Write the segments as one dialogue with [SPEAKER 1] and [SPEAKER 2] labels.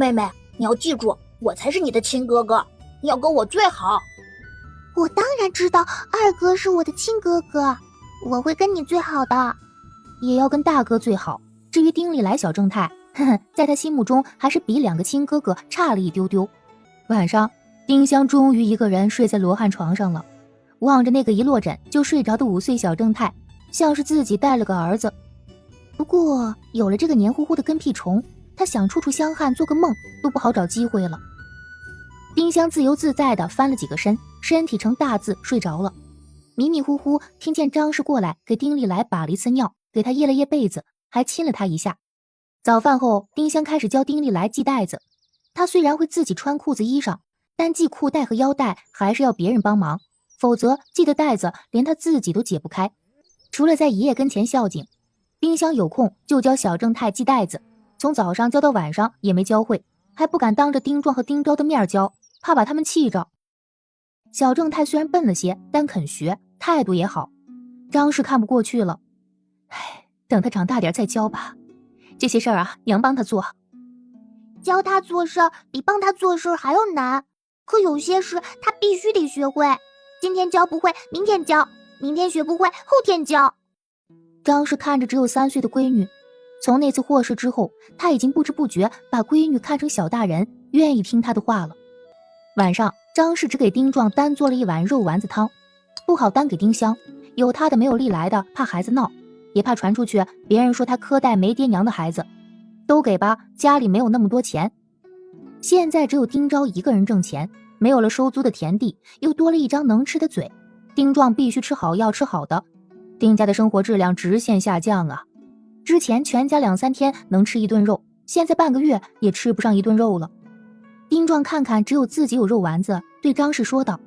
[SPEAKER 1] 妹妹，你要记住，我才是你的亲哥哥，你要跟我最好。
[SPEAKER 2] 我当然知道二哥是我的亲哥哥，我会跟你最好的，
[SPEAKER 3] 也要跟大哥最好。至于丁利来小正太，在他心目中还是比两个亲哥哥差了一丢丢。晚上，丁香终于一个人睡在罗汉床上了，望着那个一落枕就睡着的5岁小正太，像是自己带了个儿子。不过有了这个黏糊糊的跟屁虫，他想处处相憾做个梦都不好找机会了。丁香自由自在地翻了几个身，身体成大字睡着了。迷迷糊糊听见张氏过来给丁利来把了一次尿，给他掖了掖被子，还亲了他一下。早饭后，丁香开始教丁利来系带子。他虽然会自己穿裤子衣裳，但系裤带和腰带还是要别人帮忙，否则系的带子连他自己都解不开。除了在爷爷跟前孝敬，丁香有空就教小正太系带子，从早上教到晚上也没教会，还不敢当着丁壮和丁昭的面教，怕把他们气着。小正太虽然笨了些，但肯学，态度也好。张氏看不过去了，等他长大点再教吧，这些事儿啊，娘帮他做。
[SPEAKER 2] 教他做事比帮他做事还要难，可有些事他必须得学会，今天教不会明天教，明天学不会后天教。
[SPEAKER 3] 张氏看着只有3岁的闺女，从那次祸事之后，他已经不知不觉把闺女看成小大人，愿意听她的话了。晚上，张氏只给丁壮单做了一碗肉丸子汤，不好单给丁香，有他的没有历来的，怕孩子闹，也怕传出去别人说他苛待没爹娘的孩子，都给吧，家里没有那么多钱。现在只有丁昭一个人挣钱，没有了收租的田地，又多了一张能吃的嘴，丁壮必须吃好药吃好的，丁家的生活质量直线下降啊！之前全家2、3天能吃1顿肉，现在半个月也吃不上1顿肉了。丁壮看看只有自己有肉丸子，对张氏说道：“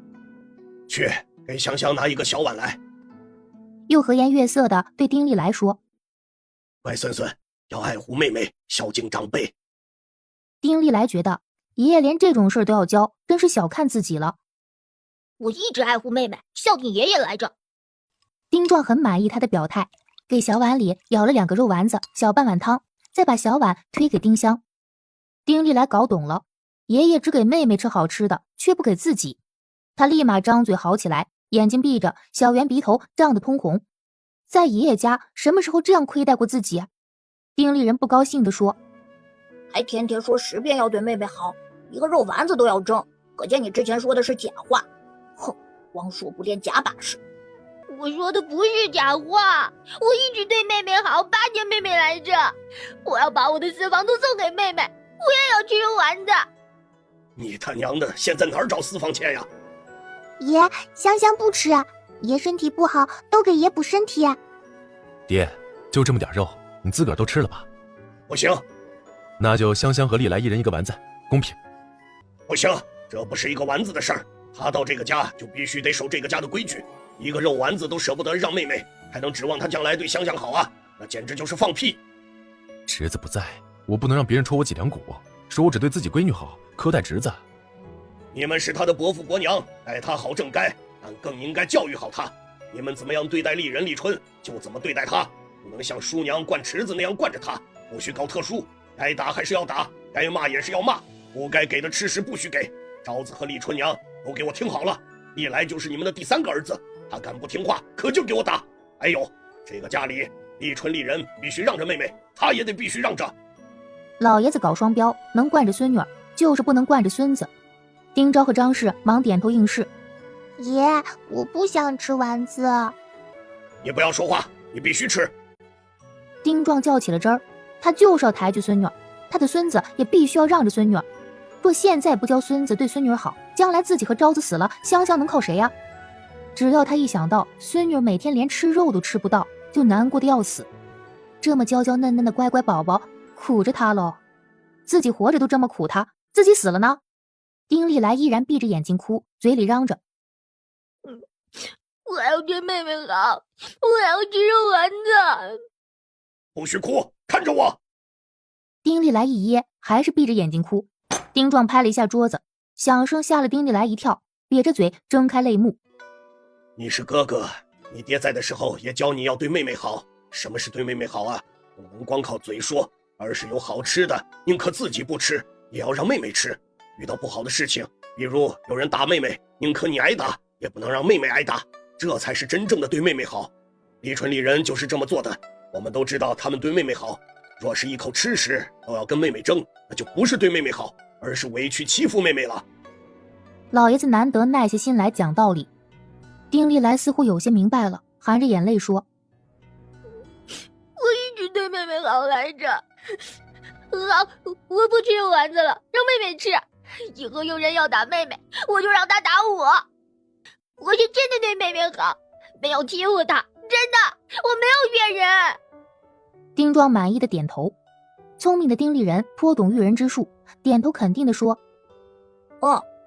[SPEAKER 4] 去给香香拿一个小碗来。”
[SPEAKER 3] 又和颜悦色地对丁利来说：“
[SPEAKER 4] 乖孙孙，要爱护妹妹，孝敬长辈。”
[SPEAKER 3] 丁利来觉得爷爷连这种事都要教，真是小看自己了。
[SPEAKER 1] 我一直爱护妹妹，孝敬爷爷来着。
[SPEAKER 3] 丁壮很满意他的表态，给小碗里舀了2个肉丸子，小半碗汤，再把小碗推给丁香。丁利来搞懂了，爷爷只给妹妹吃好吃的，却不给自己。他立马张嘴嚎起来，眼睛闭着，小圆鼻头胀得通红。在爷爷家什么时候这样亏待过自己？丁利人不高兴地说：“
[SPEAKER 1] 还天天说10遍要对妹妹好，一个肉丸子都要争，可见你之前说的是假话。哼，光说不练假把式。”
[SPEAKER 5] 我说的不是假话，我一直对妹妹好，8年妹妹来着。我要把我的私房都送给妹妹，我也要吃肉丸子。
[SPEAKER 4] 你他娘的，现在哪儿找私房钱呀？
[SPEAKER 2] 爷，香香不吃，爷身体不好，都给爷补身体。
[SPEAKER 6] 爹，就这么点肉，你自个儿都吃了吧？
[SPEAKER 4] 不行。
[SPEAKER 6] 那就香香和丽来1人1个丸子，公平。
[SPEAKER 4] 不行，这不是一个丸子的事儿，他到这个家就必须得守这个家的规矩，一个肉丸子都舍不得让妹妹，还能指望他将来对香香好啊？那简直就是放屁。
[SPEAKER 6] 侄子不在，我不能让别人戳我脊梁骨，说我只对自己闺女好，苛待侄子。
[SPEAKER 4] 你们是他的伯父伯娘，待他好正该，但更应该教育好他。你们怎么样对待丽人丽春，就怎么对待他，不能像叔娘惯池子那样惯着他，不许搞特殊，该打还是要打，该骂也是要骂，不该给的吃食不许给。昭子和丽春娘都给我听好了，历来就是你们的第3个儿子，他敢不听话，可就给我打。还有，这个家里丽春丽人必须让着妹妹，他也得必须让着。
[SPEAKER 3] 老爷子搞双标，能惯着孙女儿，就是不能惯着孙子。丁昭和张氏忙点头应是。
[SPEAKER 2] 爷，我不想吃丸子。
[SPEAKER 4] 你不要说话，你必须吃。
[SPEAKER 3] 丁壮较起了真儿，他就是要抬举孙女儿，他的孙子也必须要让着孙女儿。若现在不教孙子对孙女儿好，将来自己和昭子死了，香香能靠谁呀？只要他一想到孙女儿每天连吃肉都吃不到，就难过的要死。这么娇娇嫩嫩的乖乖宝宝，苦着他喽。自己活着都这么苦他，自己死了呢？丁利来依然闭着眼睛哭，嘴里嚷着：“
[SPEAKER 5] 我要对妹妹好，我要吃肉丸子。”
[SPEAKER 4] 不许哭，看着我。
[SPEAKER 3] 丁利来一噎，还是闭着眼睛哭。丁壮拍了一下桌子，响声吓了丁利来一跳，瘪着嘴睁开泪目。
[SPEAKER 4] 你是哥哥，你爹在的时候也教你要对妹妹好。什么是对妹妹好啊？不能光靠嘴说，而是有好吃的，宁可自己不吃，也要让妹妹吃。遇到不好的事情，比如有人打妹妹，宁可你挨打，也不能让妹妹挨打，这才是真正的对妹妹好。李纯李人就是这么做的，我们都知道他们对妹妹好。若是一口吃食都要跟妹妹争，那就不是对妹妹好，而是委屈欺负妹妹了。
[SPEAKER 3] 老爷子难得耐下心来讲道理。丁丽来似乎有些明白了，含着眼泪说：
[SPEAKER 5] 我一直对妹妹好来着。好，我不吃丸子了，让妹妹吃。以后有人要打妹妹，我就让他打我。我是真的对妹妹好，没有欺负她，真的，我没有骗人。
[SPEAKER 3] 丁壮满意的点头。聪明的丁立人颇懂育人之术，点头肯定的说：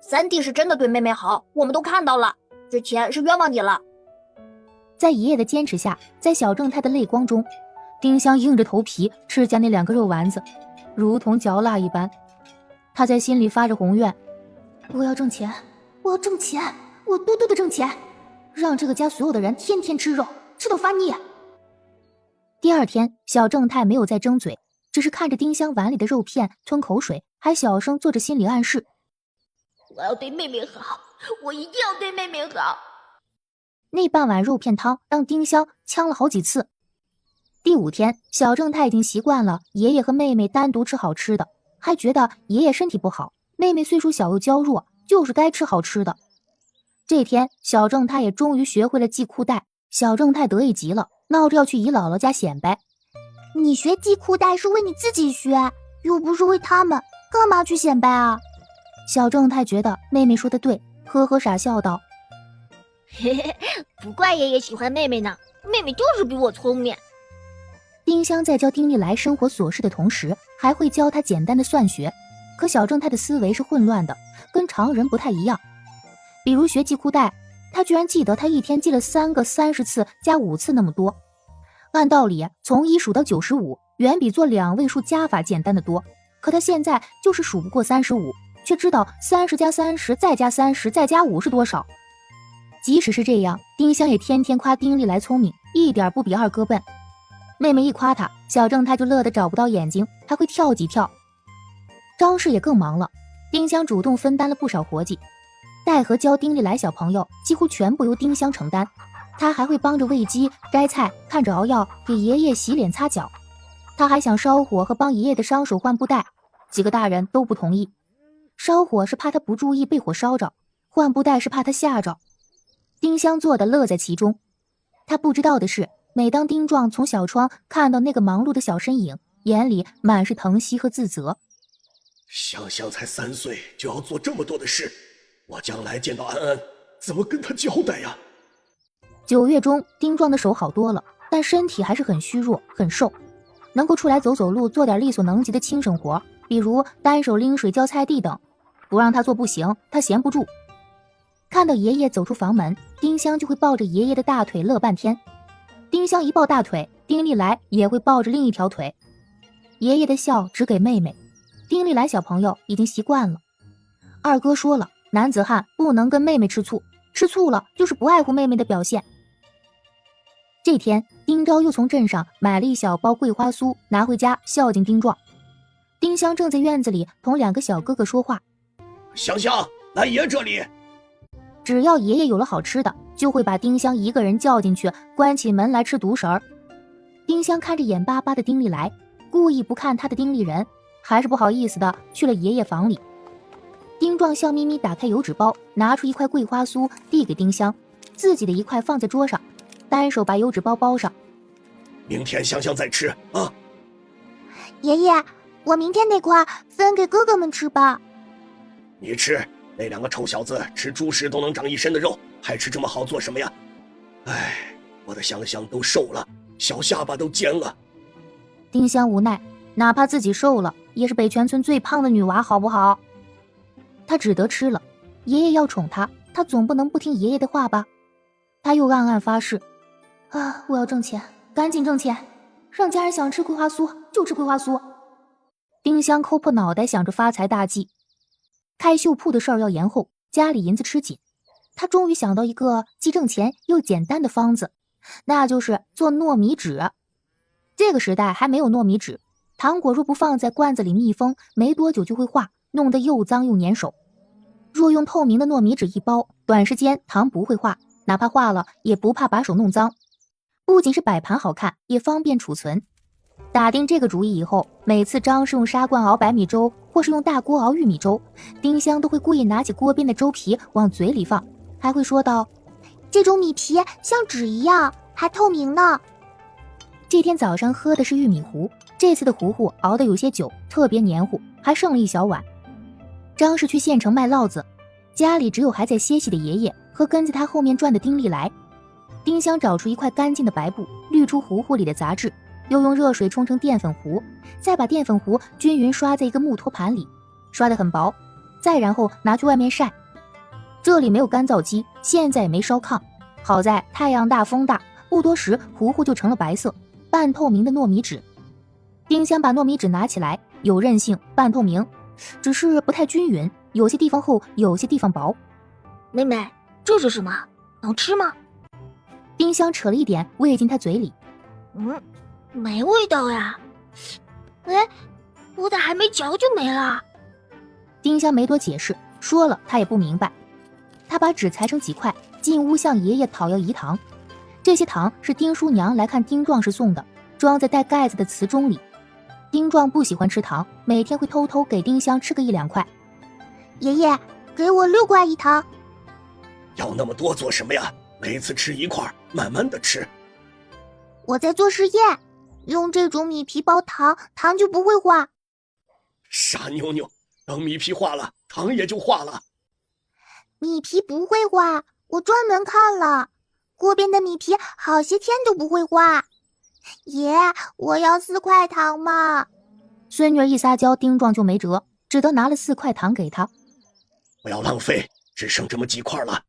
[SPEAKER 1] 三弟是真的对妹妹好，我们都看到了，之前是冤枉你了。
[SPEAKER 3] 在爷爷的坚持下，在小正太的泪光中，丁香硬着头皮吃下那2个肉丸子，如同嚼蜡一般。他在心里发着宏愿：我要挣钱，我要挣钱，我多多的挣钱，让这个家所有的人天天吃肉，吃到发腻。第二天，小正太没有再争嘴，只是看着丁香碗里的肉片吞口水，还小声做着心理暗示：
[SPEAKER 5] 我要对妹妹好，我一定要对妹妹好。
[SPEAKER 3] 那半碗肉片汤让丁香呛了好几次。第5天，小正太已经习惯了爷爷和妹妹单独吃好吃的，还觉得爷爷身体不好，妹妹岁数小又娇弱，就是该吃好吃的。这天，小正太也终于学会了系裤带，小正太得意极了，闹着要去姨姥姥家显摆。
[SPEAKER 2] 你学系裤带是为你自己学，又不是为他们，干嘛去显摆啊？
[SPEAKER 3] 小正太觉得妹妹说的对，呵呵傻笑道：
[SPEAKER 5] 嘿嘿，不怪爷爷喜欢妹妹呢，妹妹就是比我聪明。
[SPEAKER 3] 丁香在教丁丽来生活琐事的同时，还会教她简单的算学。可小正太的思维是混乱的，跟常人不太一样。比如学系裤带，他居然记得他一天系了3个30次加5次那么多。按道理，从1数到95，远比做2位数加法简单的多。可他现在就是数不过35，却知道30加30再加30再加5是多少。即使是这样，丁香也天天夸丁丽来聪明，一点不比二哥笨。妹妹一夸他，小正太就乐得找不到眼睛，还会跳几跳。张氏也更忙了，丁香主动分担了不少活计，带和教丁丽来小朋友几乎全部由丁香承担。他还会帮着喂鸡、摘菜，看着熬药，给爷爷洗脸擦脚。他还想烧火和帮爷爷的伤手换布袋，几个大人都不同意。烧火是怕他不注意被火烧着，换布袋是怕他吓着。丁香做的乐在其中。他不知道的是，每当丁壮从小窗看到那个忙碌的小身影，眼里满是疼惜和自责。
[SPEAKER 4] 香香才3岁就要做这么多的事，我将来见到安安怎么跟他交代呀
[SPEAKER 3] ？9月中，丁壮的手好多了，但身体还是很虚弱很瘦，能够出来走走路，做点力所能及的轻省活，比如单手拎水、浇菜地等。不让他做不行，他闲不住。看到爷爷走出房门，丁香就会抱着爷爷的大腿乐半天。丁香一抱大腿，丁丽来也会抱着另一条腿。爷爷的笑只给妹妹，丁丽来小朋友已经习惯了。二哥说了，男子汉不能跟妹妹吃醋，吃醋了就是不爱护妹妹的表现。这天，丁昭又从镇上买了一小包桂花酥，拿回家孝敬丁壮。丁香正在院子里同2个小哥哥说话：
[SPEAKER 4] 香香，来爷这里。
[SPEAKER 3] 只要爷爷有了好吃的，就会把丁香一个人叫进去，关起门来吃独食儿。丁香看着眼巴巴的丁丽来，故意不看他的丁丽人，还是不好意思的去了爷爷房里。丁壮笑眯眯打开油纸包，拿出一块桂花酥递给丁香，自己的一块放在桌上，单手把油纸包包上。
[SPEAKER 4] 明天香香再吃啊。
[SPEAKER 2] 爷爷，我明天那块分给哥哥们吃吧。
[SPEAKER 4] 你吃，那2个臭小子吃猪食都能长一身的肉，还吃这么好做什么呀？哎，我的香香都瘦了，小下巴都尖了。
[SPEAKER 3] 丁香无奈，哪怕自己瘦了，也是北泉村最胖的女娃，好不好？她只得吃了。爷爷要宠她，她总不能不听爷爷的话吧？她又暗暗发誓：我要挣钱，赶紧挣钱，让家人想吃桂花酥就吃桂花酥。丁香抠破脑袋想着发财大计。开绣铺的事儿要延后，家里银子吃紧。他终于想到一个既挣钱又简单的方子，那就是做糯米纸。这个时代还没有糯米纸，糖果若不放在罐子里密封，没多久就会化，弄得又脏又粘手。若用透明的糯米纸一包，短时间糖不会化，哪怕化了也不怕把手弄脏。不仅是摆盘好看，也方便储存。打定这个主意以后，每次张氏用砂罐熬白米粥，或是用大锅熬玉米粥，丁香都会故意拿起锅边的粥皮往嘴里放，还会说道：“
[SPEAKER 2] 这种米皮像纸一样，还透明呢。”
[SPEAKER 3] 这天早上喝的是玉米糊，这次的糊糊熬得有些久，特别黏糊，还剩了一小碗。张氏去县城卖烙子，家里只有还在歇息的爷爷和跟在他后面转的丁利来。丁香找出一块干净的白布，滤出糊糊里的杂质，又用热水冲成淀粉糊，再把淀粉糊均匀刷在一个木托盘里，刷得很薄，再然后拿去外面晒。这里没有干燥机，现在也没烧炕，好在太阳大风大，不多时糊糊就成了白色半透明的糯米纸。丁香把糯米纸拿起来，有韧性，半透明，只是不太均匀，有些地方厚，有些地方薄。
[SPEAKER 1] 妹妹，这是什么？能吃吗？
[SPEAKER 3] 丁香扯了一点喂进他嘴里。
[SPEAKER 1] 没味道呀。
[SPEAKER 5] 哎，我咋还没嚼就没了？
[SPEAKER 3] 丁香没多解释，说了他也不明白。他把纸裁成几块，进屋向爷爷讨要饴糖。这些糖是丁叔娘来看丁壮时送的，装在带盖子的瓷盅里。丁壮不喜欢吃糖，每天会偷偷给丁香吃个1-2块。
[SPEAKER 2] 爷爷，给我6块饴糖。
[SPEAKER 4] 要那么多做什么呀？每次吃1块，慢慢的吃。
[SPEAKER 2] 我在做实验，用这种米皮包糖，糖就不会化。
[SPEAKER 4] 傻妞妞，等米皮化了，糖也就化了。
[SPEAKER 2] 米皮不会化，我专门看了，锅边的米皮好些天都不会化。爷，我要4块糖嘛。
[SPEAKER 3] 孙女儿一撒娇，丁壮就没辙，只得拿了4块糖给他。
[SPEAKER 4] 不要浪费，只剩这么几块了。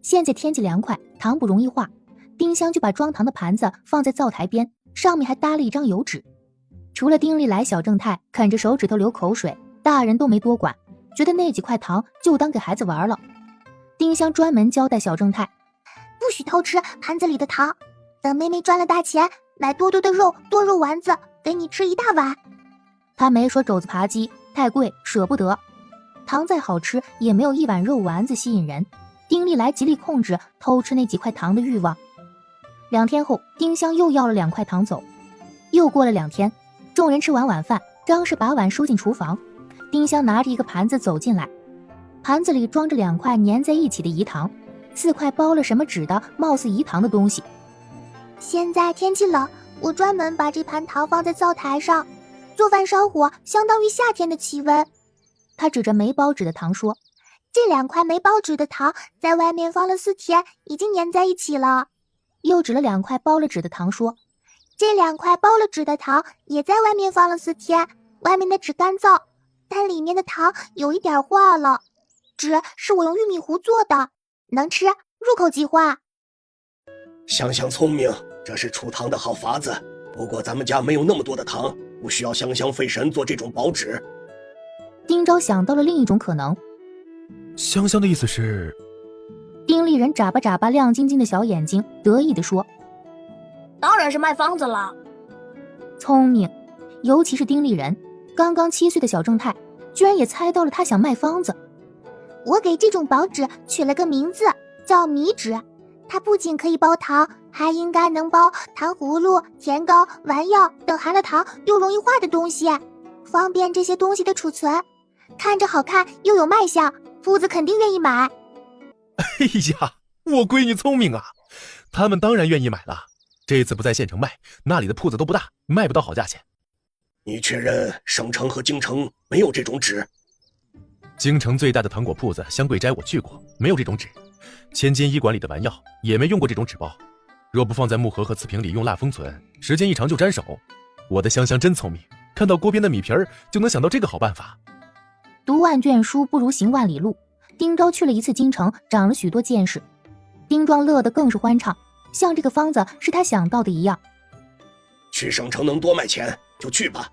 [SPEAKER 3] 现在天气凉快，糖不容易化，丁香就把装糖的盘子放在灶台边，上面还搭了一张油纸。除了丁利来小正太啃着手指头流口水，大人都没多管，觉得那几块糖就当给孩子玩了。丁香专门交代小正太，
[SPEAKER 2] 不许偷吃盘子里的糖，等妹妹赚了大钱，买多多的肉多肉丸子，给你吃1大碗。
[SPEAKER 3] 他没说肘子扒鸡太贵舍不得，糖再好吃也没有1碗肉丸子吸引人。丁利来极力控制偷吃那几块糖的欲望。2天后，丁香又要了2块糖走。又过了2天，众人吃完晚饭，张氏把碗收进厨房，丁香拿着一个盘子走进来，盘子里装着2块粘在一起的饴糖，4块包了什么纸的貌似饴糖的东西。
[SPEAKER 2] 现在天气冷，我专门把这盘糖放在灶台上，做饭烧火相当于夏天的气温。
[SPEAKER 3] 他指着没包纸的糖说，
[SPEAKER 2] 这2块没包纸的糖在外面放了4天，已经粘在一起了。
[SPEAKER 3] 又指了2块包了纸的糖说，
[SPEAKER 2] 这2块包了纸的糖也在外面放了4天，外面的纸干燥，但里面的糖有一点化了。纸是我用玉米糊做的，能吃，入口即化。
[SPEAKER 4] 香香聪明，这是储糖的好法子。不过咱们家没有那么多的糖，不需要香香费神做这种薄纸。
[SPEAKER 3] 丁昭想到了另一种可能。
[SPEAKER 6] 香香的意思是？
[SPEAKER 3] 丁立人眨巴眨巴亮晶晶的小眼睛，得意地说，
[SPEAKER 1] 当然是卖方子了。
[SPEAKER 3] 聪明，尤其是丁立人，刚刚7岁的小正太居然也猜到了他想卖方子。
[SPEAKER 2] 我给这种薄纸取了个名字，叫米纸。它不仅可以包糖，还应该能包糖葫芦、甜糕、丸药等含了糖又容易化的东西，方便这些东西的储存。看着好看又有卖相，铺子肯定愿意买。
[SPEAKER 6] 哎呀，我闺女聪明啊，他们当然愿意买了。这次不在县城卖，那里的铺子都不大，卖不到好价钱。
[SPEAKER 4] 你确认省城和京城没有这种纸？
[SPEAKER 6] 京城最大的糖果铺子香桂斋我去过，没有这种纸。千金医馆里的丸药也没用过这种纸包，若不放在木盒和瓷瓶里用蜡封存，时间一长就粘手。我的香香真聪明，看到锅边的米皮儿就能想到这个好办法。
[SPEAKER 3] 读万卷书不如行万里路，丁昭去了一次京城，长了许多见识。丁壮乐得更是欢畅，像这个方子是他想到的一样。
[SPEAKER 4] 去省城能多卖钱就去吧。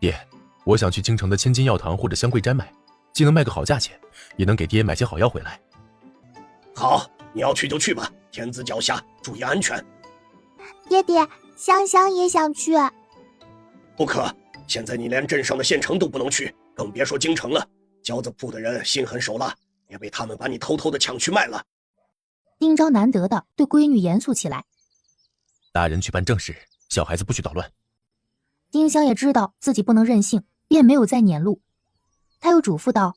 [SPEAKER 6] 爹，我想去京城的千金药堂或者香桂斋卖，既能卖个好价钱，也能给爹买些好药回来。
[SPEAKER 4] 好，你要去就去吧，天子脚下，注意安全。
[SPEAKER 2] 爹爹，香香也想去。
[SPEAKER 4] 不可，现在你连镇上的县城都不能去，更别说京城了。饺子铺的人心狠手辣，也被他们把你偷偷的抢去卖了。
[SPEAKER 3] 丁昭难得的对闺女严肃起来。
[SPEAKER 6] 大人去办正事，小孩子不许捣乱。
[SPEAKER 3] 丁香也知道自己不能任性，便没有再撵路。他又嘱咐道：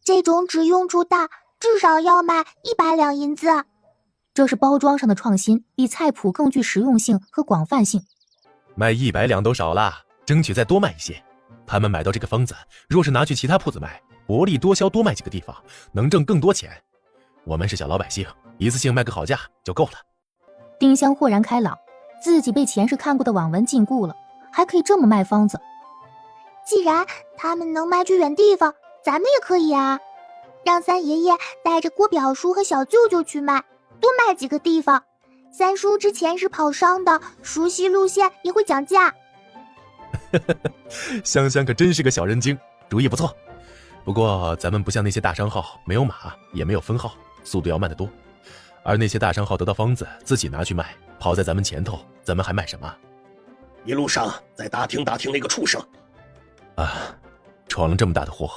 [SPEAKER 2] 这种纸用处大，至少要卖100两银子。
[SPEAKER 3] 这是包装上的创新，比菜谱更具实用性和广泛性。
[SPEAKER 6] 卖100两都少了，争取再多卖一些。他们买到这个疯子，若是拿去其他铺子卖，薄利多销，多卖几个地方，能挣更多钱。我们是小老百姓，一次性卖个好价就够了。
[SPEAKER 3] 丁香豁然开朗，自己被前世看过的网文禁锢了，还可以这么卖方子。
[SPEAKER 2] 既然他们能卖去远地方，咱们也可以啊。让三爷爷带着郭表叔和小舅舅去卖，多卖几个地方。三叔之前是跑商的，熟悉路线也会讲价。
[SPEAKER 6] 香香可真是个小人精，主意不错。不过咱们不像那些大商号，没有马也没有分号，速度要慢得多。而那些大商号得到方子自己拿去卖，跑在咱们前头，咱们还卖什么？
[SPEAKER 4] 一路上再打听打听那个畜生
[SPEAKER 6] 啊，闯了这么大的祸，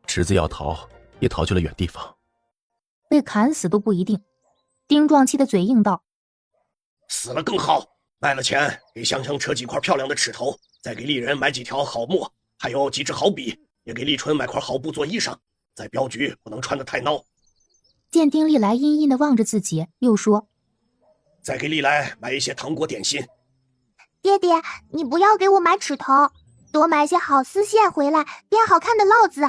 [SPEAKER 6] 池子要逃也逃去了远地方，
[SPEAKER 3] 被砍死都不一定。丁壮气的嘴硬道：
[SPEAKER 4] 死了更好，卖了钱给香香扯几块漂亮的齿头，再给丽人买几条好墨，还有几支好笔，也给丽春买块好布做衣裳，在镖局不能穿得太孬。
[SPEAKER 3] 见丁丽来阴阴地望着自己，又说：
[SPEAKER 4] 再给丽来买一些糖果点心。
[SPEAKER 2] 爹爹，你不要给我买齿头，多买些好丝线回来，编好看的烙子。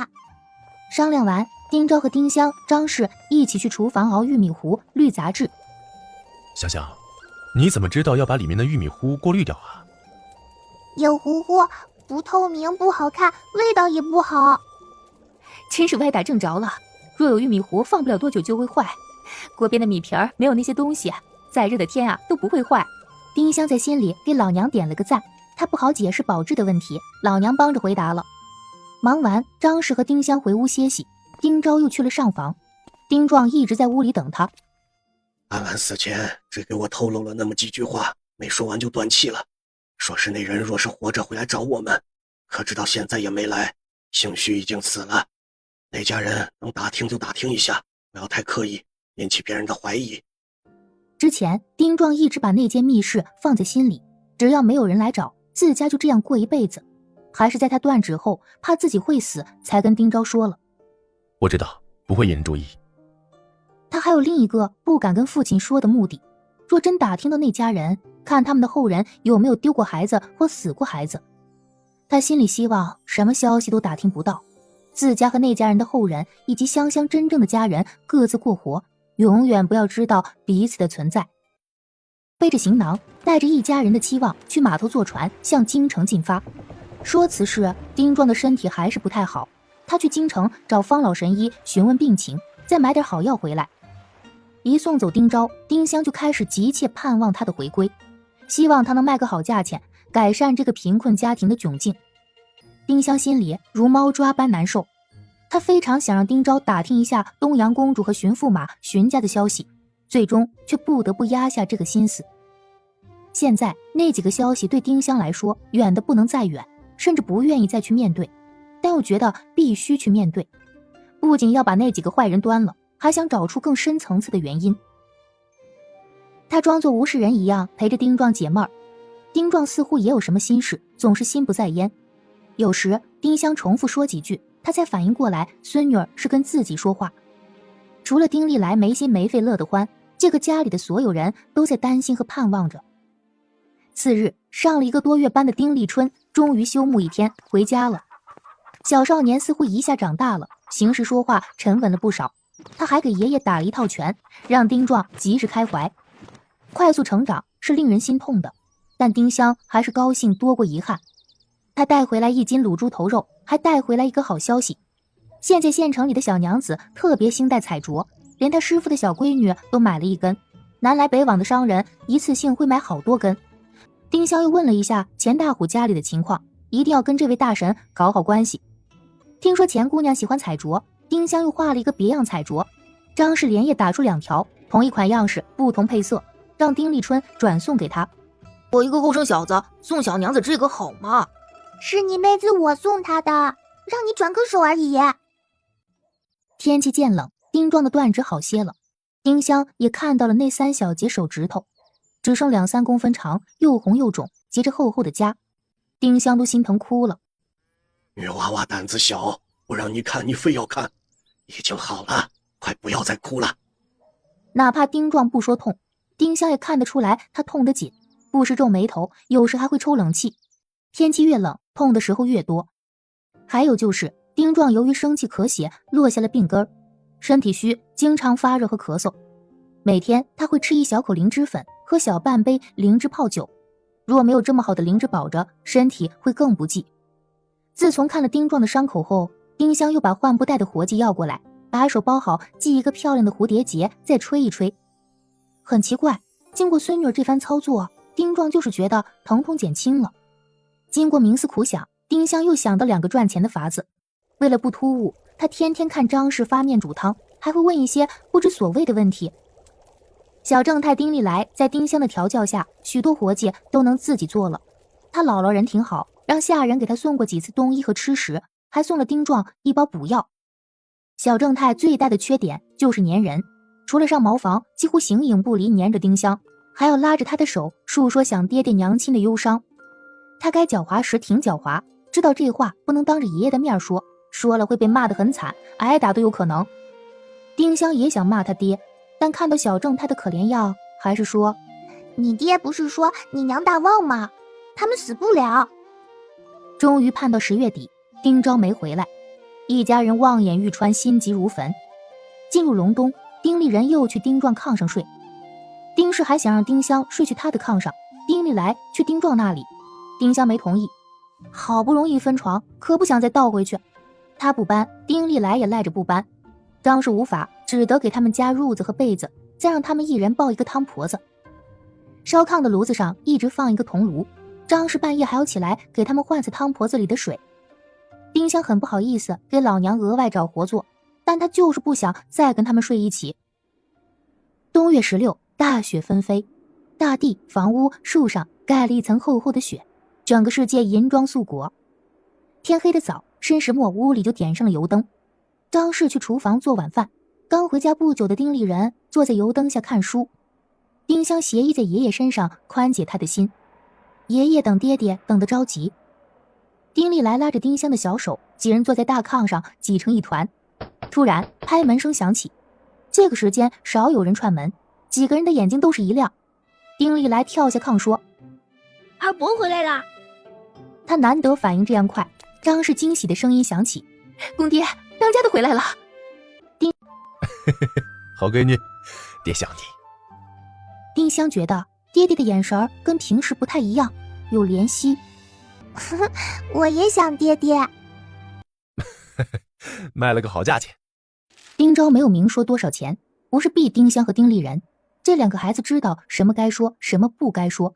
[SPEAKER 3] 商量完，丁昭和丁香、张氏一起去厨房熬玉米糊、滤杂质。
[SPEAKER 6] 香香，你怎么知道要把里面的玉米糊过滤掉啊？
[SPEAKER 2] 有糊糊不透明，不好看，味道也不好。
[SPEAKER 3] 真是歪打正着了，若有玉米糊，放不了多久就会坏。锅边的米皮儿没有那些东西，再热的天啊都不会坏。丁香在心里给老娘点了个赞，她不好解释保质的问题，老娘帮着回答了。忙完，张氏和丁香回屋歇息，丁昭又去了上房。丁壮一直在屋里等他。
[SPEAKER 4] 安安死前只给我透露了那么几句话，没说完就断气了，说是那人若是活着回来找我们，可直到现在也没来，兴许已经死了。那家人能打听就打听一下，不要太刻意，引起别人的怀疑。
[SPEAKER 3] 之前丁壮一直把那间密室放在心里，只要没有人来找，自家就这样过一辈子。还是在他断指后，怕自己会死，才跟丁昭说了。
[SPEAKER 6] 我知道，不会引人注意。
[SPEAKER 3] 他还有另一个不敢跟父亲说的目的，若真打听到那家人，看他们的后人有没有丢过孩子或死过孩子。他心里希望什么消息都打听不到，自家和那家人的后人以及香香真正的家人各自过活，永远不要知道彼此的存在。背着行囊，带着一家人的期望去码头坐船，向京城进发。说辞是丁壮的身体还是不太好，他去京城找方老神医询问病情，再买点好药回来。一送走丁昭，丁香就开始急切盼望他的回归，希望他能卖个好价钱，改善这个贫困家庭的窘境。丁香心里如猫抓般难受，她非常想让丁昭打听一下东阳公主和巡驸马巡家的消息，最终却不得不压下这个心思。现在那几个消息对丁香来说远得不能再远，甚至不愿意再去面对，但又觉得必须去面对，不仅要把那几个坏人端了，还想找出更深层次的原因。他装作无事人一样陪着丁壮解闷儿，丁壮似乎也有什么心事，总是心不在焉。有时丁香重复说几句，他才反应过来孙女儿是跟自己说话。除了丁丽来没心没肺乐得欢，这个家里的所有人都在担心和盼望着。次日，上了1个多月班的丁立春终于休沐一天回家了。小少年似乎一下长大了，行事说话沉稳了不少。他还给爷爷打了一套拳，让丁壮及时开怀。快速成长是令人心痛的，但丁香还是高兴多过遗憾。他带回来1斤卤猪头肉，还带回来一个好消息。现在县城里的小娘子特别兴戴彩镯，连他师傅的小闺女都买了1根，南来北往的商人一次性会买好多根。丁香又问了一下钱大虎家里的情况，一定要跟这位大神搞好关系。听说钱姑娘喜欢彩镯，丁香又画了一个别样彩镯。张氏连夜打出2条，同一款样式，不同配色，让丁立春转送给他。
[SPEAKER 1] 我一个后生小子送小娘子这个好吗？
[SPEAKER 2] 是你妹子我送她的。让你转个手而已。
[SPEAKER 3] 天气渐冷，丁壮的断指好些了。丁香也看到了那3小节手指头，只剩2-3公分长，又红又肿，结着厚厚的痂。丁香都心疼哭了。
[SPEAKER 4] 女娃娃胆子小，我让你看，你非要看。已经好了，快不要再哭了。
[SPEAKER 3] 哪怕丁壮不说痛，丁香也看得出来他痛得紧，不时皱眉头，有时还会抽冷气。天气越冷，痛的时候越多。还有就是丁壮由于生气咳血，落下了病根儿，身体虚，经常发热和咳嗽。每天他会吃1小口灵芝粉，喝小半杯灵芝泡酒。若没有这么好的灵芝保着，身体会更不济。自从看了丁壮的伤口后，丁香又把换布袋的活计要过来，把手包好，系一个漂亮的蝴蝶结，再吹一吹。很奇怪，经过孙女儿这番操作，丁壮就是觉得疼痛减轻了。经过冥思苦想，丁香又想到2个赚钱的法子。为了不突兀，他天天看张氏发面煮汤，还会问一些不知所谓的问题。小正太丁利来在丁香的调教下，许多活计都能自己做了。他姥姥人挺好，让下人给他送过几次冬衣和吃食，还送了丁壮1包补药。小正太最大的缺点就是粘人，除了上茅房，几乎形影不离粘着丁香，还要拉着他的手述说想爹爹娘亲的忧伤。他该狡猾时挺狡猾，知道这话不能当着爷爷的面说，说了会被骂得很惨，挨打都有可能。丁香也想骂他爹，但看到小正太的可怜样，还是说：
[SPEAKER 2] 你爹不是说你娘大旺吗？他们死不了。
[SPEAKER 3] 终于盼到10月底，丁昭没回来，一家人望眼欲穿，心急如焚。进入隆冬，丁立人又去丁壮炕上睡。丁氏还想让丁香睡去他的炕上，丁立来去丁壮那里，丁香没同意。好不容易分床，可不想再倒回去。他不搬，丁立来也赖着不搬。张氏无法，只得给他们加褥子和被子，再让他们一人抱一个汤婆子。烧炕的炉子上一直放一个铜炉，张氏半夜还要起来给他们换次汤婆子里的水。丁香很不好意思给老娘额外找活做，但她就是不想再跟他们睡一起。冬月16，大雪纷飞，大地、房屋、树上盖了一层厚厚的雪，整个世界银装素裹。天黑的早，申时末屋里就点上了油灯。张氏去厨房做晚饭，刚回家不久的丁立人坐在油灯下看书。丁香斜依在爷爷身上，宽解他的心。爷爷等爹爹等得着急。丁立来拉着丁香的小手，几人坐在大炕上挤成一团。突然拍门声响起，这个时间少有人串门，几个人的眼睛都是一亮。丁立来跳下炕说：
[SPEAKER 5] 二伯回来啦！
[SPEAKER 3] 他难得反应这样快。张氏惊喜的声音响起：公爹，当家的回来了。
[SPEAKER 6] 好闺女，爹想你。
[SPEAKER 3] 丁香觉得爹爹的眼神跟平时不太一样，有怜惜。
[SPEAKER 2] 我也想爹爹。
[SPEAKER 6] 卖了个好价钱。
[SPEAKER 3] 丁昭没有明说多少钱，不是逼丁香和丁立人这2个孩子知道什么该说什么不该说，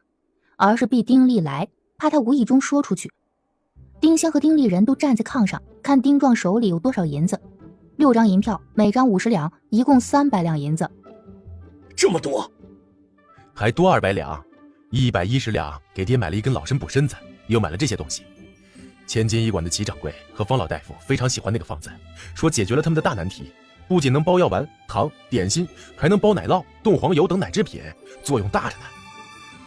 [SPEAKER 3] 而是逼丁立来，怕他无意中说出去。丁香和丁立人都站在炕上看丁壮手里有多少银子，6张银票，每张50两，一共300两银子。
[SPEAKER 4] 这么多？
[SPEAKER 6] 还多200两，110两给爹买了一根老参补身子，又买了这些东西。千金医馆的齐掌柜和方老大夫非常喜欢那个方子，说解决了他们的大难题，不仅能包药丸、糖、点心，还能包奶酪、冻黄油等奶制品，作用大着呢。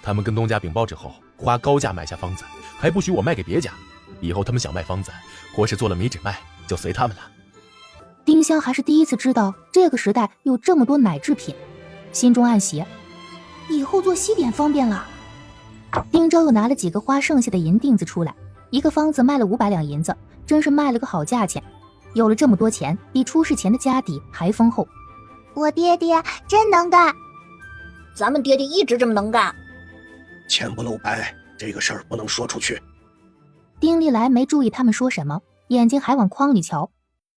[SPEAKER 6] 他们跟东家禀报之后，花高价买下方子，还不许我卖给别家。以后他们想卖方子，或是做了米纸卖，就随他们了。
[SPEAKER 3] 丁香还是第一次知道这个时代有这么多奶制品，心中暗喜，以后做西点方便了。丁昭又拿了几个花剩下的银锭子出来，一个方子卖了500两银子，真是卖了个好价钱。有了这么多钱，比出事前的家底还丰厚。
[SPEAKER 2] 我爹爹真能干。
[SPEAKER 1] 咱们爹爹一直这么能干。
[SPEAKER 4] 钱不露白，这个事儿不能说出去。
[SPEAKER 3] 丁立来没注意他们说什么，眼睛还往筐里瞧。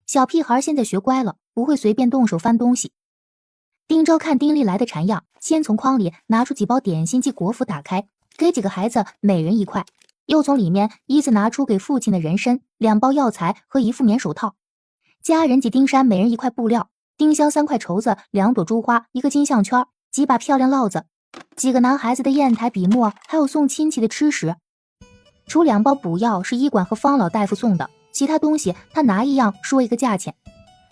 [SPEAKER 3] 小屁孩现在学乖了，不会随便动手翻东西。丁昭看丁立来的馋样，先从筐里拿出几包点心及果脯打开，给几个孩子每人1块，又从里面依次拿出给父亲的人参、2包药材和1副棉手套。家人及丁山每人1块布料，丁香3块绸子、2朵珠花、1个金项圈，几把漂亮烙子，几个男孩子的砚台、笔墨，还有送亲戚的吃食。除2包补药是医馆和方老大夫送的，其他东西他拿一样说一个价钱。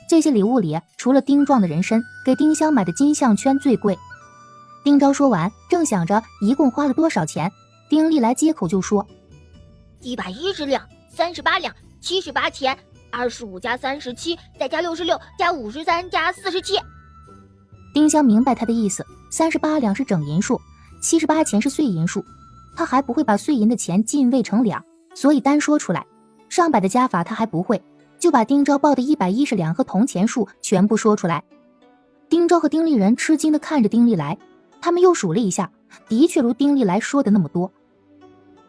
[SPEAKER 3] 这些礼物里，除了丁壮的人参，给丁香买的金项圈最贵。丁昭说完，正想着一共花了多少钱，丁力来接口就说
[SPEAKER 5] 110两，38两，78钱，25加37，再加66，加53加47。
[SPEAKER 3] 丁香明白他的意思，38两是整银数，78钱是碎银数。他还不会把碎银的钱进位成两，所以单说出来。上百的加法他还不会，就把丁昭报的110两和铜钱数全部说出来。丁昭和丁力人吃惊地看着丁力来，他们又数了一下，的确如丁力来说的那么多。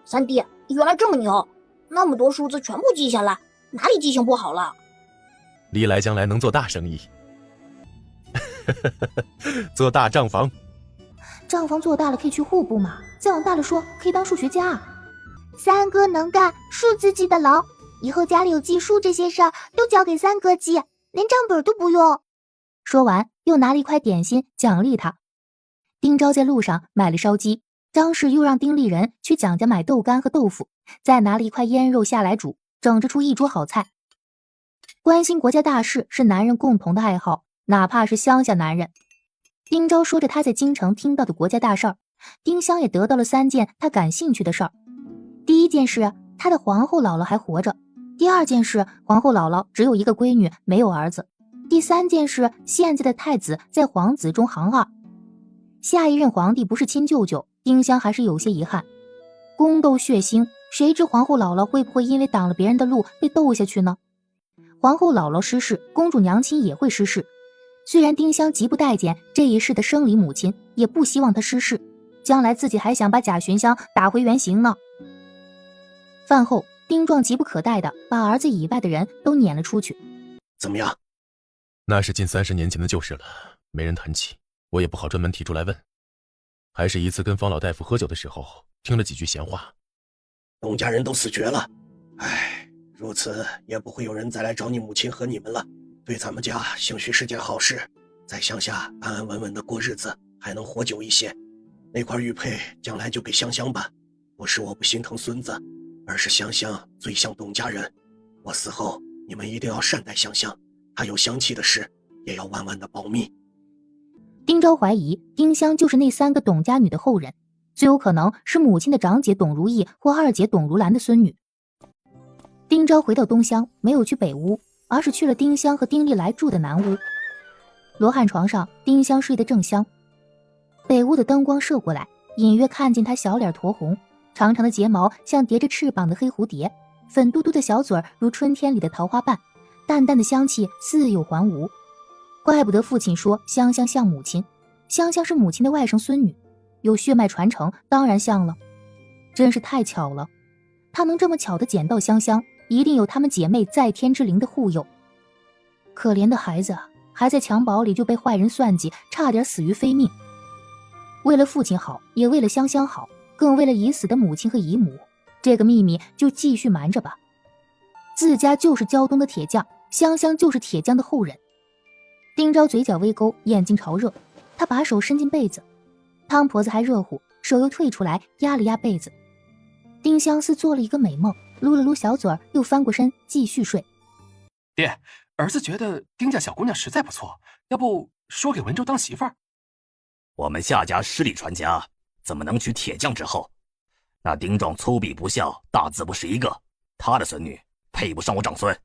[SPEAKER 1] 三弟，原来这么牛，那么多数字全部记下来，哪里记性不好了？
[SPEAKER 6] 历来将来能做大生意，做大账房。
[SPEAKER 3] 账房做大了可以去户部嘛，再往大了说可以当数学家啊。
[SPEAKER 2] 三哥能干，数字记得牢，以后家里有记数这些事儿都交给三哥记，连账本都不用。
[SPEAKER 3] 说完又拿了一块点心奖励他。丁昭在路上买了烧鸡，张氏又让丁力人去蒋家买豆干和豆腐，再拿了一块腌肉下来煮，整着出一桌好菜。关心国家大事是男人共同的爱好，哪怕是乡下男人。丁昭说着他在京城听到的国家大事儿，丁香也得到了3件他感兴趣的事儿。第一件事，他的皇后姥姥还活着；第二件事，皇后姥姥只有一个闺女，没有儿子；第三件事，现在的太子在皇子中行2。下一任皇帝不是亲舅舅，丁香还是有些遗憾。宫斗血腥，谁知皇后姥姥会不会因为挡了别人的路被斗下去呢？皇后姥姥失势，公主娘亲也会失势。虽然丁香极不待见这一世的生理母亲，也不希望她失势，将来自己还想把贾寻香打回原形呢。饭后，丁壮急不可待地把儿子以外的人都撵了出去。
[SPEAKER 4] 怎么样？
[SPEAKER 6] 那是近30年前的旧事了，没人谈起，我也不好专门提出来问。还是一次跟方老大夫喝酒的时候，听了几句闲话。
[SPEAKER 4] 董家人都死绝了，唉，如此也不会有人再来找你母亲和你们了。对咱们家兴许是件好事，在乡下安安稳稳的过日子，还能活久一些。那块玉佩将来就给香香吧，不是我不心疼孙子，而是香香最像董家人。我死后，你们一定要善待香香，她有香气的事，也要万万的保密。
[SPEAKER 3] 丁昭怀疑丁香就是那3个董家女的后人，最有可能是母亲的长姐董如意或二姐董如兰的孙女。丁昭回到东乡，没有去北屋，而是去了丁香和丁力来住的南屋。罗汉床上，丁香睡得正香，北屋的灯光射过来，隐约看见她小脸酡红，长长的睫毛像叠着翅膀的黑蝴蝶，粉嘟嘟的小嘴如春天里的桃花瓣，淡淡的香气似有还无。怪不得父亲说香香像母亲，香香是母亲的外甥孙女，有血脉传承，当然像了。真是太巧了，他能这么巧地捡到香香，一定有她们姐妹在天之灵的护佑。可怜的孩子，还在襁褓里就被坏人算计，差点死于非命。为了父亲好，也为了香香好，更为了已死的母亲和姨母，这个秘密就继续瞒着吧。自家就是胶东的铁匠，香香就是铁匠的后人。丁昭嘴角微勾，眼睛潮热，他把手伸进被子，汤婆子还热乎，手又退出来压了压被子。丁香似做了一个美梦，撸了撸小嘴儿，又翻过身继续睡。
[SPEAKER 7] 爹，儿子觉得丁家小姑娘实在不错，要不说给文州当媳妇儿？
[SPEAKER 8] 我们夏家实力传家，怎么能娶铁匠之后？那丁壮粗鄙不孝，大字不识一个，他的孙女配不上我长孙。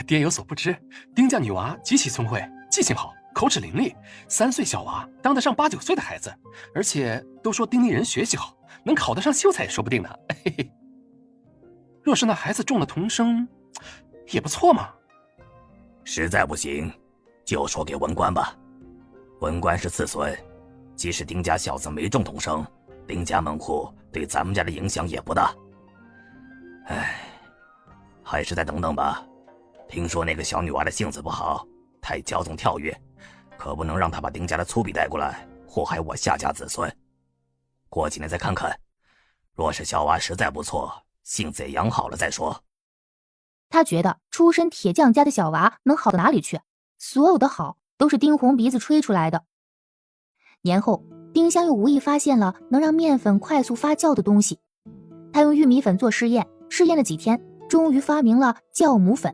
[SPEAKER 7] 爹有所不知，丁家女娃极其聪慧，记性好，口齿伶俐，3岁小娃当得上8、9岁的孩子，而且都说丁力人学习好，能考得上秀才也说不定呢。若是那孩子中了童生，也不错嘛。
[SPEAKER 8] 实在不行，就说给文官吧。文官是次孙，即使丁家小子没中童生，丁家门户对咱们家的影响也不大。唉，还是再等等吧。听说那个小女娃的性子不好，太骄纵跳跃，可不能让她把丁家的粗鄙带过来，祸害我夏家子孙。过几年再看看，若是小娃实在不错，性子也养好了再说。
[SPEAKER 3] 他觉得出身铁匠家的小娃能好到哪里去？所有的好都是丁红鼻子吹出来的。年后，丁香又无意发现了能让面粉快速发酵的东西。他用玉米粉做试验，试验了几天，终于发明了酵母粉，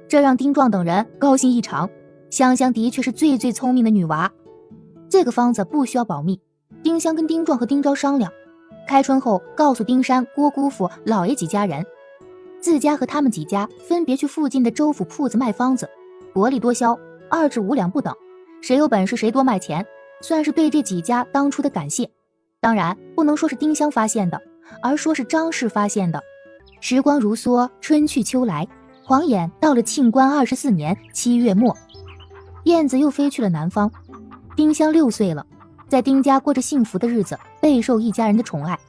[SPEAKER 3] 这让丁壮等人高兴异常。香香的确是最聪明的女娃。这个方子不需要保密，丁香跟丁壮和丁昭商量，开春后告诉丁山、郭姑父、老爷几家人，自家和他们几家分别去附近的州府铺子卖方子，薄利多销，2至5两不等，谁有本事谁多卖钱，算是对这几家当初的感谢。当然不能说是丁香发现的，而说是张氏发现的。时光如梭，春去秋来，晃眼到了庆官24年7月末，燕子又飞去了南方。丁香6岁了，在丁家过着幸福的日子，备受一家人的宠爱。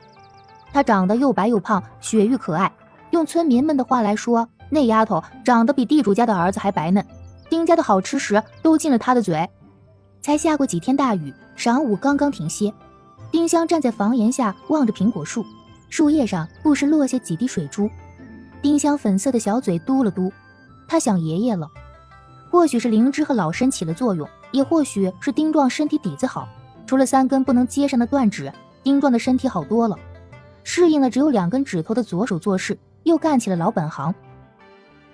[SPEAKER 3] 她长得又白又胖，雪玉可爱，用村民们的话来说，那丫头长得比地主家的儿子还白嫩，丁家的好吃食都进了她的嘴。才下过几天大雨，晌午刚刚停歇，丁香站在房檐下望着苹果树，树叶上不时落下几滴水珠。丁香粉色的小嘴嘟了嘟，她想爷爷了。或许是灵芝和老参起了作用，也或许是丁壮身体底子好，除了3根不能接上的断指，丁壮的身体好多了，适应了只有2根指头的左手做事，又干起了老本行。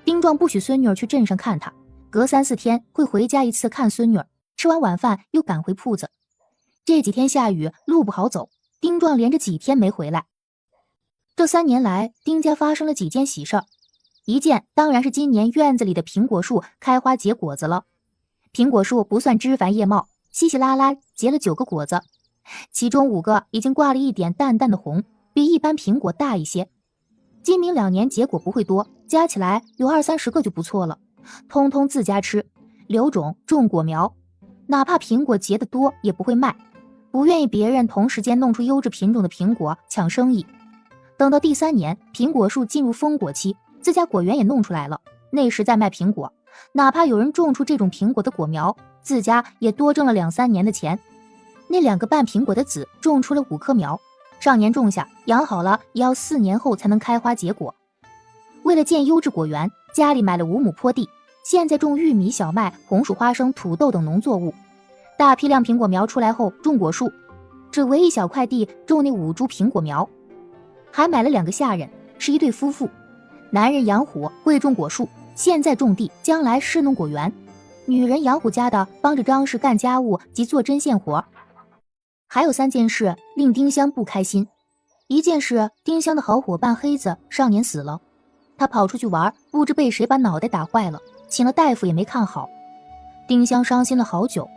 [SPEAKER 3] 丁壮不许孙女儿去镇上看他，隔3、4天会回家一次看孙女儿，吃完晚饭又赶回铺子。这几天下雨，路不好走，丁壮连着几天没回来。这3年来，丁家发生了几件喜事儿，一件当然是今年院子里的苹果树开花结果子了。苹果树不算枝繁叶茂，稀稀拉拉结了9个果子，其中5个已经挂了一点淡淡的红，比一般苹果大一些。今明2年结果不会多，加起来有20、30个就不错了，通通自家吃，留种种果苗，哪怕苹果结得多也不会卖，不愿意别人同时间弄出优质品种的苹果抢生意。等到第3年，苹果树进入丰果期，自家果园也弄出来了，那时再卖苹果，哪怕有人种出这种苹果的果苗，自家也多挣了2、3年的钱。那2个半苹果的籽种出了5棵苗，上年种下，养好了也要4年后才能开花结果。为了建优质果园，家里买了5亩坡地，现在种玉米、小麦、红薯、花生、土豆等农作物。大批量苹果苗出来后种果树，只围一小块地种那5株苹果苗。还买了2个下人，是一对夫妇，男人养虎会种果树，现在种地，将来侍弄果园；女人养虎家的帮着张氏干家务及做针线活。还有3件事令丁香不开心。一件事，丁香的好伙伴黑子上年死了，他跑出去玩，不知被谁把脑袋打坏了，请了大夫也没看好，丁香伤心了好久。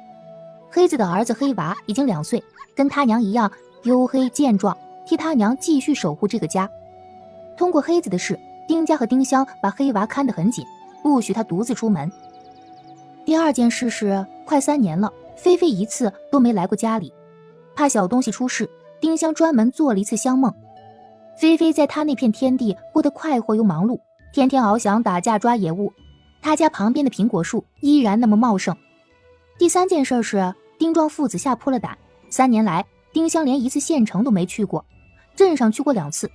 [SPEAKER 3] 黑子的儿子黑娃已经2岁，跟他娘一样黝黑健壮，替他娘继续守护这个家。通过黑子的事，丁家和丁香把黑娃看得很紧，不许他独自出门。第2件事是，快3年了，菲菲一次都没来过家里，怕小东西出事，丁香专门做了一次香梦。菲菲在他那片天地过得快活又忙碌，天天翱翔打架抓野物，他家旁边的苹果树依然那么茂盛。第3件事是，丁壮父子吓破了胆，3年来丁香连一次县城都没去过，镇上去过2次，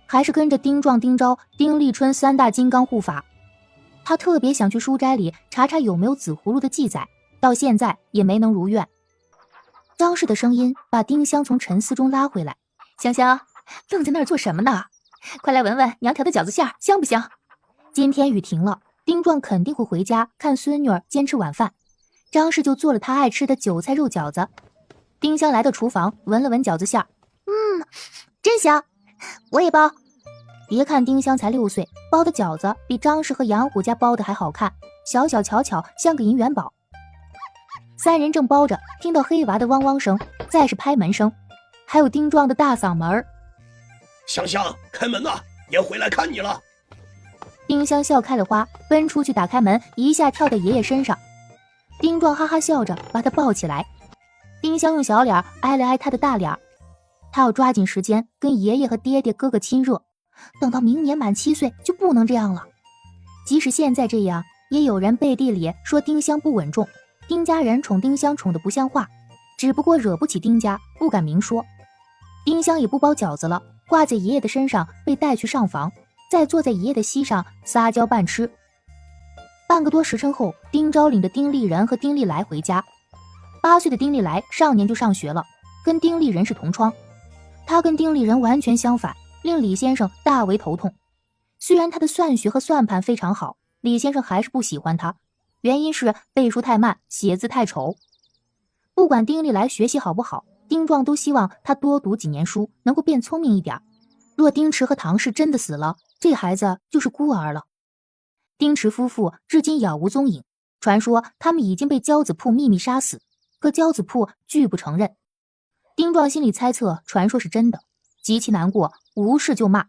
[SPEAKER 3] 还是跟着丁壮、丁昭、丁立春3大金刚护法。他特别想去书斋里查查有没有紫葫芦的记载，到现在也没能如愿。张氏的声音把丁香从沉思中拉回来。香香，愣在那儿做什么呢？快来闻闻娘调的饺子馅儿香不香？今天雨停了，丁壮肯定会回家看孙女儿煎吃晚饭，张氏就做了他爱吃的韭菜肉饺子。丁香来到厨房，闻了闻饺子馅儿，
[SPEAKER 2] 真香，我也包。
[SPEAKER 3] 别看丁香才6岁，包的饺子比张氏和杨虎家包的还好看，小小巧巧，像个银元宝。3人正包着，听到黑娃的汪汪声，再是拍门声，还有丁壮的大嗓门：
[SPEAKER 4] 香香，开门呐，爷回来看你了。
[SPEAKER 3] 丁香笑开了花，奔出去打开门，一下跳在爷爷身上。丁壮哈哈笑着把他抱起来，丁香用小脸挨了挨他的大脸，他要抓紧时间跟爷爷和爹爹哥哥亲热，等到明年满7岁就不能这样了。即使现在这样，也有人背地里说丁香不稳重，丁家人宠丁香宠得不像话，只不过惹不起丁家，不敢明说。丁香也不包饺子了，挂在爷爷的身上被带去上房，再坐在爷爷的膝上撒娇半吃。半个多时辰后，丁昭领着丁立人和丁立来回家。8岁的丁立来上年就上学了，跟丁立人是同窗。他跟丁立人完全相反，令李先生大为头痛。虽然他的算学和算盘非常好，李先生还是不喜欢他，原因是背书太慢，写字太丑。不管丁利来学习好不好，丁壮都希望他多读几年书，能够变聪明一点。若丁池和唐氏真的死了，这孩子就是孤儿了。丁池夫妇至今杳无踪影，传说他们已经被焦子铺秘密杀死，可焦子铺拒不承认。丁壮心里猜测传说是真的，极其难过，无事就骂：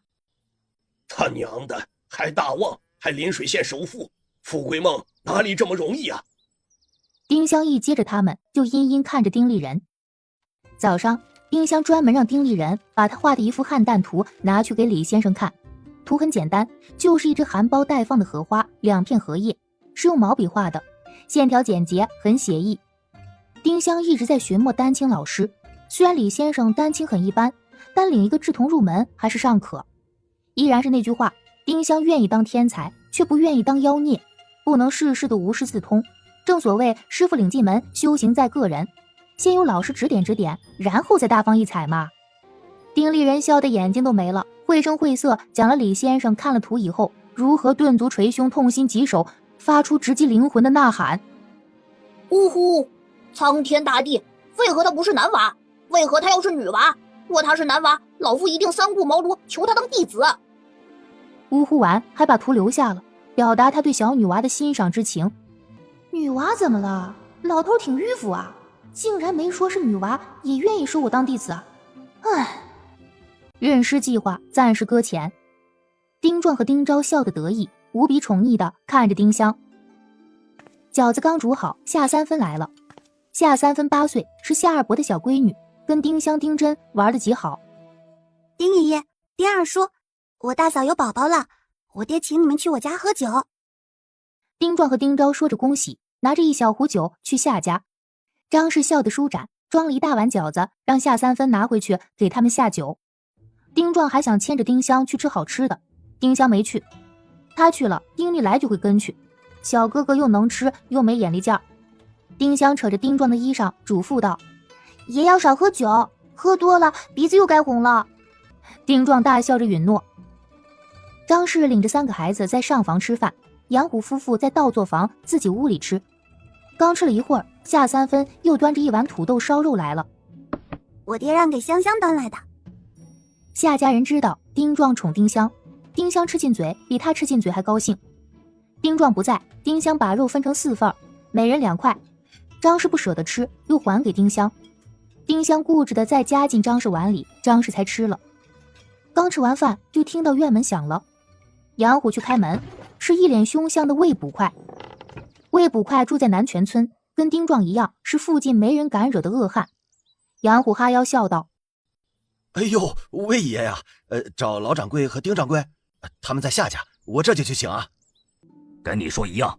[SPEAKER 4] 他娘的，还大旺，还临水县首富，富贵梦哪里这么容易啊！
[SPEAKER 3] 丁香一接着他们就阴阴看着丁立人。早上，丁香专门让丁立人把他画的一幅汉旦图拿去给李先生看。图很简单，就是一只含苞待放的荷花，2片荷叶，是用毛笔画的，线条简洁，很写意。丁香一直在寻摸丹青老师，虽然李先生丹青很一般，但领一个志同入门还是尚可。依然是那句话，丁香愿意当天才，却不愿意当妖孽，不能事事都无师自通。正所谓师傅领进门，修行在个人，先有老师指点指点，然后再大放异彩嘛。丁立人笑得眼睛都没了，绘声绘色讲了李先生看了图以后如何顿足捶胸，痛心疾首，发出直击灵魂的呐喊：
[SPEAKER 1] 呜呼！苍天大地，为何他不是男娃？为何他要是女娃？若他是男娃，老夫一定三顾茅庐，求他当弟子。
[SPEAKER 3] 呜呼完还把图留下了，表达他对小女娃的欣赏之情。女娃怎么了？老头挺迂腐啊，竟然没说是女娃也愿意收我当弟子啊！唉，认尸计划暂时搁浅。丁壮和丁昭笑得得意，无比宠溺地看着丁香。饺子刚煮好，夏三分来了。夏三分8岁，是夏二伯的小闺女，跟丁香、丁真玩得极好。
[SPEAKER 2] 丁爷爷、丁二叔，我大嫂有宝宝了，我爹请你们去我家喝酒。
[SPEAKER 3] 丁壮和丁昭说着恭喜，拿着一小壶酒去夏家。张氏笑得舒展，装了一大碗饺子，让夏三分拿回去给他们下酒。丁壮还想牵着丁香去吃好吃的，丁香没去，他去了，丁利来就会跟去。小哥哥又能吃又没眼力劲儿。丁香扯着丁壮的衣裳，嘱咐道：
[SPEAKER 2] 爷要少喝酒，喝多了鼻子又该红了。
[SPEAKER 3] 丁壮大笑着允诺。张氏领着3个孩子在上房吃饭，杨虎夫妇在倒座房自己屋里吃。刚吃了一会儿，夏三分又端着一碗土豆烧肉来了。
[SPEAKER 2] 我爹让给香香端来的。
[SPEAKER 3] 夏家人知道丁壮宠丁香，丁香吃进嘴比他吃进嘴还高兴。丁壮不在，丁香把肉分成4份，每人2块。张氏不舍得吃，又还给丁香。丁香固执的再夹进张氏碗里，张氏才吃了。刚吃完饭，就听到院门响了。杨虎去开门，是一脸凶相的魏捕快。魏捕快住在南泉村，跟丁壮一样，是附近没人敢惹的恶汉。杨虎哈腰笑道：
[SPEAKER 9] 哎呦，魏爷呀，找老掌柜和丁掌柜，他们在夏家，我这就去请啊。
[SPEAKER 8] 跟你说一样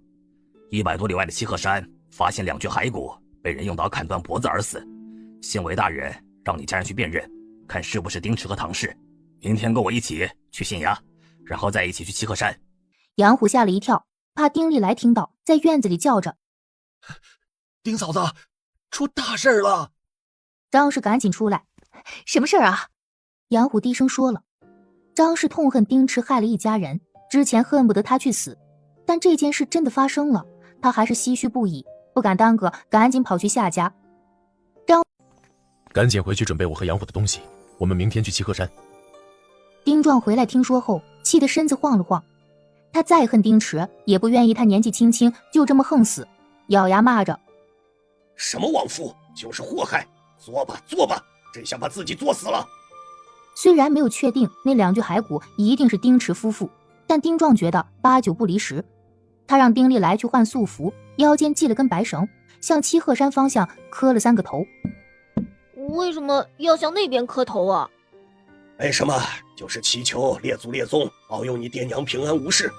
[SPEAKER 8] ，100多里外的七鹤山发现2具骸骨，被人用刀砍断脖子而死。县委大人让你家人去辨认，看是不是丁池和唐氏。明天跟我一起去县衙，然后再一起去七鹤山。
[SPEAKER 3] 杨虎吓了一跳，怕丁利来听到，在院子里叫着：
[SPEAKER 9] 丁嫂子，出大事了！
[SPEAKER 3] 张氏赶紧出来：什么事儿啊？杨虎低声说了。张氏痛恨丁池害了一家人，之前恨不得他去死，但这件事真的发生了，他还是唏嘘不已，不敢耽搁，赶紧跑去夏家。
[SPEAKER 6] 赶紧回去准备我和杨虎的东西，我们明天去七鹤山。
[SPEAKER 3] 丁壮回来听说后，气得身子晃了晃。他再恨丁池，也不愿意他年纪轻轻就这么横死，咬牙骂着：
[SPEAKER 4] 什么旺夫，就是祸害！作吧作吧，真想把自己作死了。
[SPEAKER 3] 虽然没有确定那2具骸骨一定是丁池夫妇，但丁壮觉得8、9不离10。他让丁利来去换素服，腰间系了根白绳，向七鹤山方向磕了3个头。
[SPEAKER 5] 为什么要向那边磕头啊？
[SPEAKER 4] 为什么？就是祈求列祖列宗保佑你爹娘平安无事。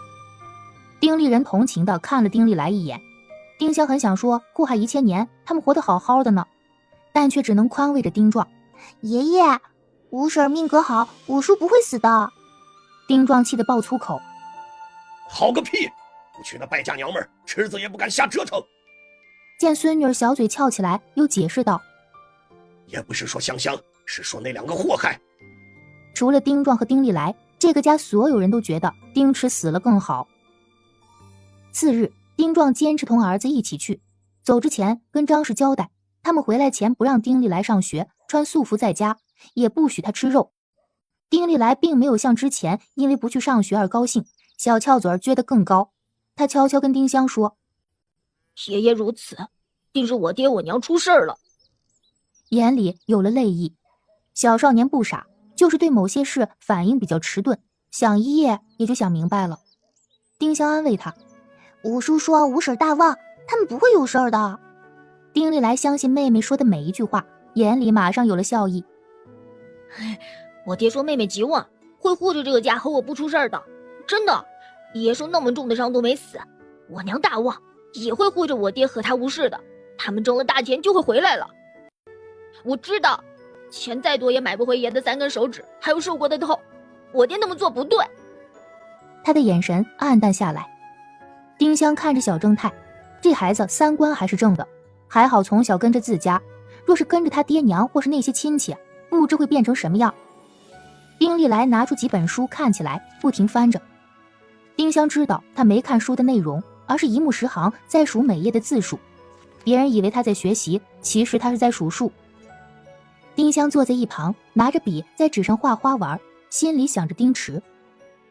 [SPEAKER 3] 丁利人同情地看了丁利来一眼。丁香很想说祸害1000年，他们活得好好的呢，但却只能宽慰着丁壮：
[SPEAKER 2] 爷爷，五婶命格好，五叔不会死的。
[SPEAKER 3] 丁壮气得爆粗口：
[SPEAKER 4] 好个屁！不去那败家娘们儿，池子也不敢瞎折腾。
[SPEAKER 3] 见孙女儿小嘴翘起来，又解释道：
[SPEAKER 4] 也不是说香香，是说那2个祸害。
[SPEAKER 3] 除了丁壮和丁利来，这个家所有人都觉得丁池死了更好。次日，丁壮坚持同儿子一起去，走之前跟张氏交代，他们回来前不让丁力来上学，穿素服在家，也不许他吃肉。丁力来并没有像之前因为不去上学而高兴，小翘嘴撅得更高。他悄悄跟丁香说：
[SPEAKER 5] 爷爷如此，定是我爹我娘出事了。
[SPEAKER 3] 眼里有了泪意。小少年不傻，就是对某些事反应比较迟钝，想一夜也就想明白了。丁香安慰他：
[SPEAKER 2] 五叔说无事大旺，他们不会有事儿的。
[SPEAKER 3] 丁力来相信妹妹说的每一句话，眼里马上有了笑意。
[SPEAKER 5] 我爹说妹妹极旺，会护着这个家和我不出事儿的，真的。爷受那么重的伤都没死，我娘大旺，也会护着我爹和他无事的。他们挣了大钱就会回来了。我知道，钱再多也买不回爷的3根手指，还有受过的痛。我爹那么做不对。
[SPEAKER 3] 他的眼神暗淡下来。丁香看着小正太，这孩子3观还是正的，还好从小跟着自家，若是跟着他爹娘或是那些亲戚，不知会变成什么样。丁力来拿出几本书看起来，不停翻着。丁香知道他没看书的内容，而是一目十行在数每页的字数。别人以为他在学习，其实他是在数数。丁香坐在一旁，拿着笔在纸上画花纹，心里想着丁池。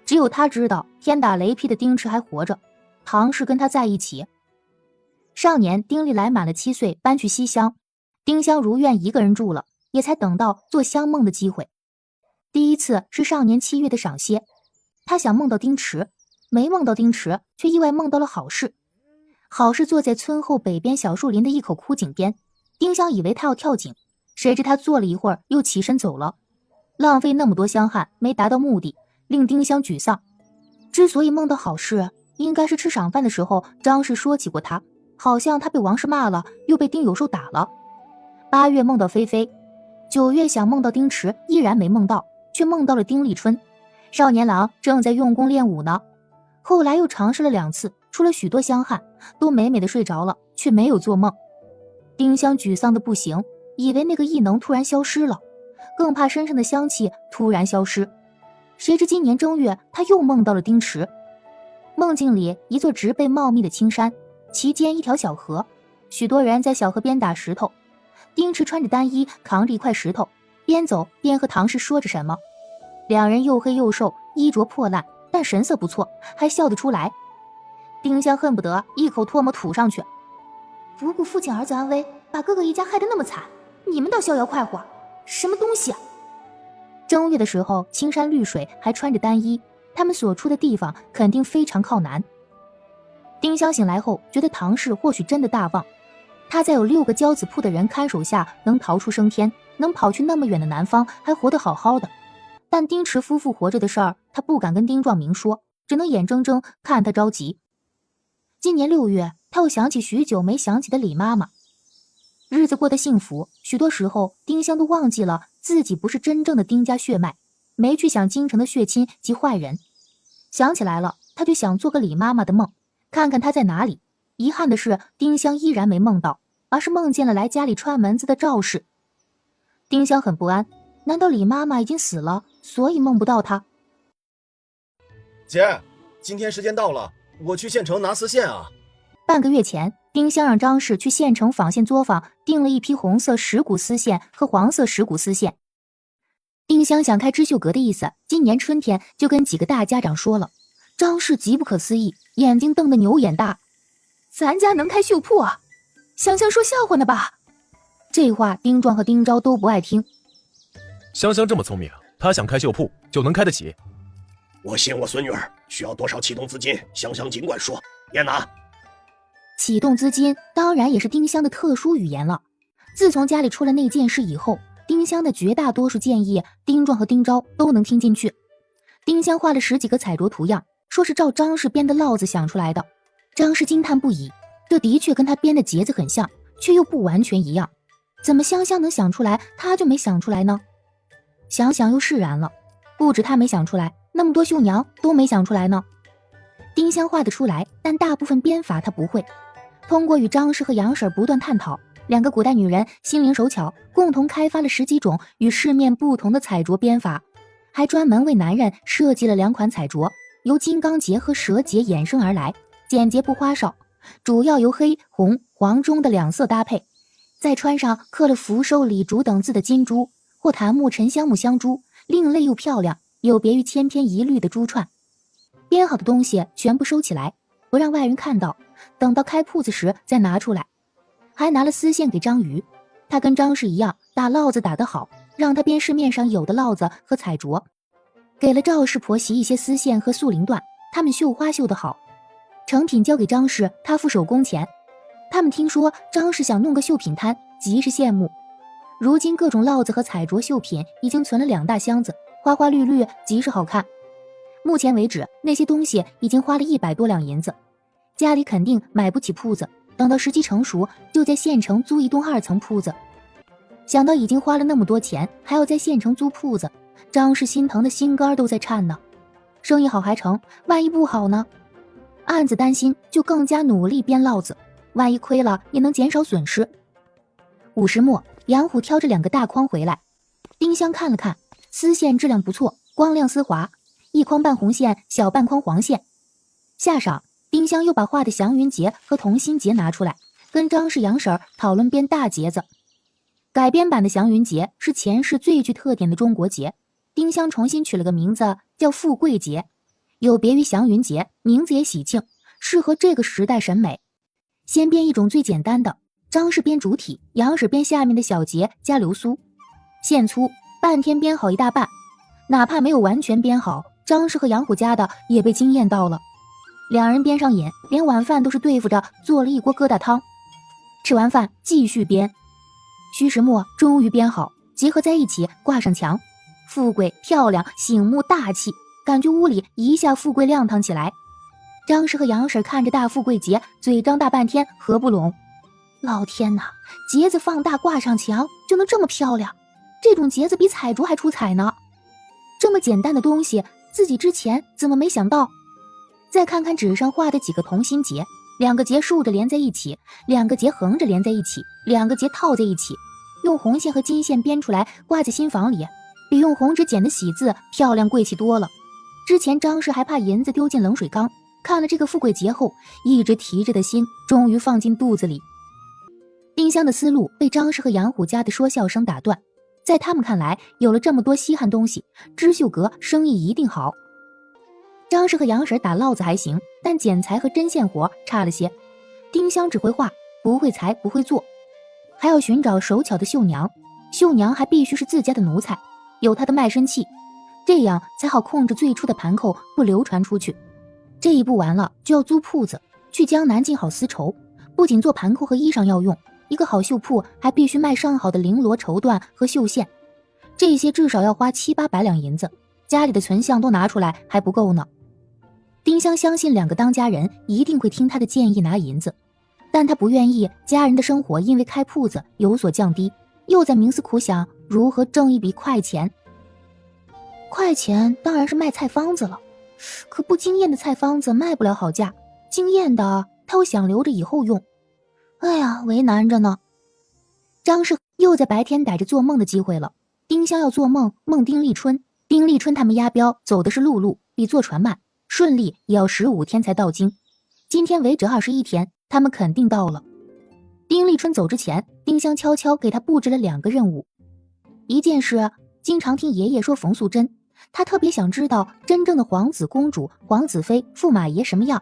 [SPEAKER 3] 只有他知道天打雷劈的丁池还活着，唐氏跟他在一起。少年丁力来满了7岁，搬去西乡，丁香如愿一个人住了，也才等到做香梦的机会。第一次是少年7月的赏歇，他想梦到丁池，没梦到丁池，却意外梦到了好事。好事坐在村后北边小树林的一口枯井边，丁香以为他要跳井，谁知他坐了一会儿又起身走了，浪费那么多香汗没达到目的，令丁香沮丧。之所以梦到好事，应该是吃晌饭的时候张氏说起过他，好像他被王氏骂了，又被丁有寿打了。8月梦到菲菲，9月想梦到丁池，依然没梦到，却梦到了丁立春。少年郎正在用功练武呢。后来又尝试了2次，出了许多香汗，都美美的睡着了，却没有做梦。丁香沮丧的不行，以为那个异能突然消失了，更怕身上的香气突然消失。谁知今年正月，他又梦到了丁池。梦境里一座植被茂密的青山，其间一条小河，许多人在小河边打石头。丁池穿着单衣，扛着一块石头，边走边和唐氏说着什么。2人又黑又瘦，衣着破烂，但神色不错，还笑得出来。丁香恨不得一口唾沫吐上去。不顾父亲儿子安危，把哥哥一家害得那么惨，你们倒逍遥快活，什么东西啊！正月的时候，青山绿水，还穿着单衣，他们所处的地方肯定非常靠南。丁香醒来后，觉得唐氏或许真的大旺。他在有6个交子铺的人看守下，能逃出升天，能跑去那么远的南方，还活得好好的。但丁池夫妇活着的事儿，他不敢跟丁壮明说，只能眼睁睁看他着急。今年6月，他又想起许久没想起的李妈妈。日子过得幸福，许多时候丁香都忘记了自己不是真正的丁家血脉，没去想京城的血亲及坏人。想起来了，他就想做个李妈妈的梦，看看她在哪里。遗憾的是，丁香依然没梦到，而是梦见了来家里串门子的赵氏。丁香很不安，难道李妈妈已经死了，所以梦不到她？
[SPEAKER 9] 姐，今天时间到了，我去县城拿丝线啊。
[SPEAKER 3] 半个月前，丁香让张氏去县城纺线作坊订了一批红色石骨丝线和黄色石骨丝线。丁香想开织绣阁的意思，今年春天就跟几个大家长说了。张氏极不可思议，眼睛瞪得牛眼大。咱家能开绣铺啊？香香说笑话呢吧？这话丁壮和丁昭都不爱听。
[SPEAKER 6] 香香这么聪明，她想开绣铺就能开得起。
[SPEAKER 4] 我信我孙女儿，需要多少启动资金，香香尽管说，也拿。
[SPEAKER 3] 启动资金当然也是丁香的特殊语言了。自从家里出了那件事以后，丁香的绝大多数建议丁壮和丁昭都能听进去。丁香画了10几个彩琢图样，说是照张氏编的烙子想出来的。张氏惊叹不已，这的确跟他编的结子很像，却又不完全一样。怎么香香能想出来，他就没想出来呢？想想又释然了，不止他没想出来，那么多绣娘都没想出来呢。丁香画得出来，但大部分编法他不会。通过与张氏和杨婶不断探讨，2个古代女人心灵手巧，共同开发了10几种与市面不同的彩琢编法。还专门为男人设计了2款彩镯，由金刚结和蛇结衍生而来，简洁不花哨，主要由黑、红、黄中的2色搭配，再穿上刻了福寿礼烛等字的金珠或檀木、沉香木镶珠，另类又漂亮，有别于千篇一律的珠串。编好的东西全部收起来，不让外人看到，等到开铺子时再拿出来。还拿了丝线给张瑜，他跟张氏一样，打烙子打得好，让他编市面上有的烙子和彩镯。给了赵氏婆媳一些丝线和素绫缎，他们绣花绣得好，成品交给张氏，他付手工钱。他们听说张氏想弄个绣品摊，极是羡慕。如今各种烙子和彩镯绣品已经存了2大箱子，花花绿绿，极是好看。目前为止，那些东西已经花了100多两银子，家里肯定买不起铺子，等到时机成熟，就在县城租一栋2层铺子。想到已经花了那么多钱，还要在县城租铺子，张氏心疼的心肝都在颤呢。生意好还成，万一不好呢？暗自担心，就更加努力编烙子，万一亏了也能减少损失。午时末，杨虎挑着2个大筐回来，丁香看了看，丝线质量不错，光亮丝滑，一筐半红线，小半筐黄线。下晌，丁香又把画的祥云结和同心结拿出来，跟张氏杨婶讨论编大结子。改编版的祥云结是前世最具特点的中国结，丁香重新取了个名字叫富贵结，有别于祥云结，名字也喜庆，适合这个时代审美。先编一种最简单的，张氏编主体，杨氏编下面的小结加流苏，线粗，半天编好一大半。哪怕没有完全编好，张氏和杨虎家的也被惊艳到了。2人编上瘾，连晚饭都是对付着做了一锅疙瘩汤。吃完饭继续编，戌时末终于编好，结合在一起挂上墙，富贵漂亮，醒目大气，感觉屋里一下富贵亮堂起来。张氏和杨婶看着大富贵结，嘴张大半天合不拢。老天哪，结子放大挂上墙就能这么漂亮，这种结子比彩镯还出彩呢。这么简单的东西，自己之前怎么没想到？再看看纸上画的几个同心结，2个结竖着连在一起，2个结横着连在一起，2个结套在一起，用红线和金线编出来挂在新房里，比用红纸剪的喜字漂亮贵气多了。之前张氏还怕银子丢进冷水缸，看了这个富贵结后，一直提着的心终于放进肚子里。丁香的思路被张氏和杨虎家的说笑声打断，在他们看来，有了这么多稀罕东西，织绣阁生意一定好。张氏和杨婶打烙子还行，但剪裁和针线活差了些。丁香只会画，不会裁，不会做，还要寻找手巧的绣娘，绣娘还必须是自家的奴才，有她的卖身契，这样才好控制最初的盘扣不流传出去。这一步完了，就要租铺子，去江南进好丝绸，不仅做盘扣和衣裳要用，一个好绣铺还必须卖上好的绫罗绸缎和绣线，这些至少要花7、800两银子，家里的存项都拿出来还不够呢。丁香相信2个当家人一定会听他的建议拿银子，但他不愿意家人的生活因为开铺子有所降低，又在冥思苦想如何挣一笔快钱。快钱当然是卖菜方子了，可不经验的菜方子卖不了好价，经验的他又想留着以后用，哎呀，为难着呢。张氏又在白天逮着做梦的机会了，丁香要做梦梦丁立春，丁立春他们押镖走的是陆路，比坐船慢，顺利也要15天才到京，今天为止21天，他们肯定到了。丁立春走之前，丁香悄悄给他布置了2个任务。一件事，经常听爷爷说冯素贞，他特别想知道真正的皇子公主、皇子妃、驸马爷什么样，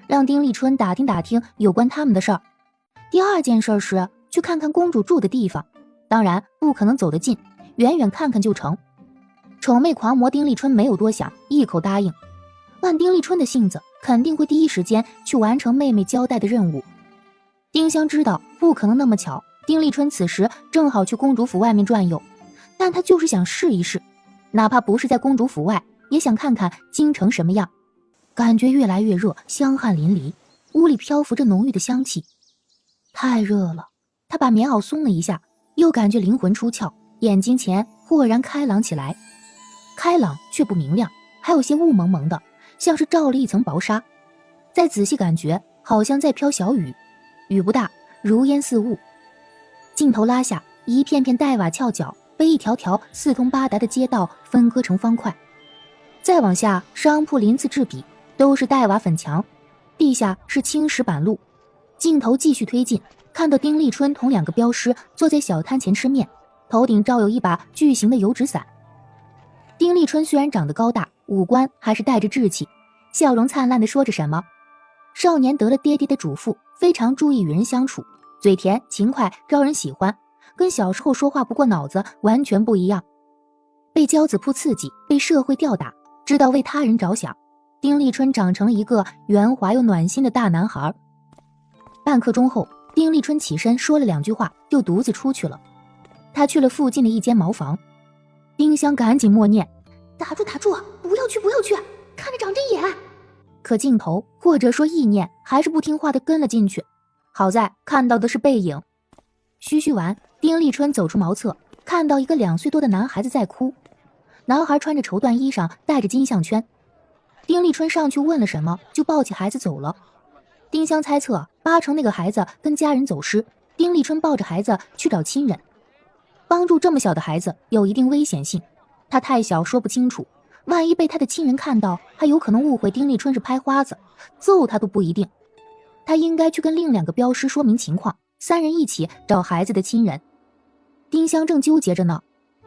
[SPEAKER 3] 让丁立春打听打听有关他们的事儿。第2件事是去看看公主住的地方，当然不可能走得近，远远看看就成。丑妹狂魔丁立春没有多想，一口答应。按丁立春的性子，肯定会第一时间去完成妹妹交代的任务。丁香知道不可能那么巧，丁立春此时正好去公主府外面转悠，但他就是想试一试，哪怕不是在公主府外，也想看看京城什么样。感觉越来越热，香汗淋漓，屋里漂浮着浓郁的香气，太热了。他把棉袄松了一下，又感觉灵魂出窍，眼睛前豁然开朗起来，开朗却不明亮，还有些雾蒙蒙的，像是罩了一层薄纱。再仔细感觉，好像在飘小雨，雨不大，如烟似雾。镜头拉下，一片片黛瓦翘角被一条条四通八达的街道分割成方块。再往下，商铺鳞次栉比，都是黛瓦粉墙，地下是青石板路。镜头继续推进，看到丁立春同2个镖师坐在小摊前吃面，头顶罩有一把巨型的油纸伞。丁立春虽然长得高大，五官还是带着稚气，笑容灿烂地说着什么。少年得了爹爹的嘱咐，非常注意与人相处，嘴甜勤快，招人喜欢，跟小时候说话不过脑子完全不一样。被交子铺刺激，被社会吊打，知道为他人着想，丁立春长成了一个圆滑又暖心的大男孩。半刻钟后，丁立春起身说了2句话，就独自出去了。他去了附近的一间茅房，丁香赶紧默念：
[SPEAKER 2] 打住打住，不要去不要去，看着长针眼。
[SPEAKER 3] 可镜头或者说意念还是不听话的跟了进去，好在看到的是背影。嘘嘘完，丁立春走出茅厕，看到一个2岁多的男孩子在哭。男孩穿着绸缎衣裳，戴着金项圈。丁立春上去问了什么，就抱起孩子走了。丁香猜测8成那个孩子跟家人走失，丁立春抱着孩子去找亲人。帮助这么小的孩子有一定危险性，他太小说不清楚，万一被他的亲人看到，还有可能误会丁立春是拍花子，揍他都不一定。他应该去跟另2个镖师说明情况，3人一起找孩子的亲人。丁香正纠结着呢，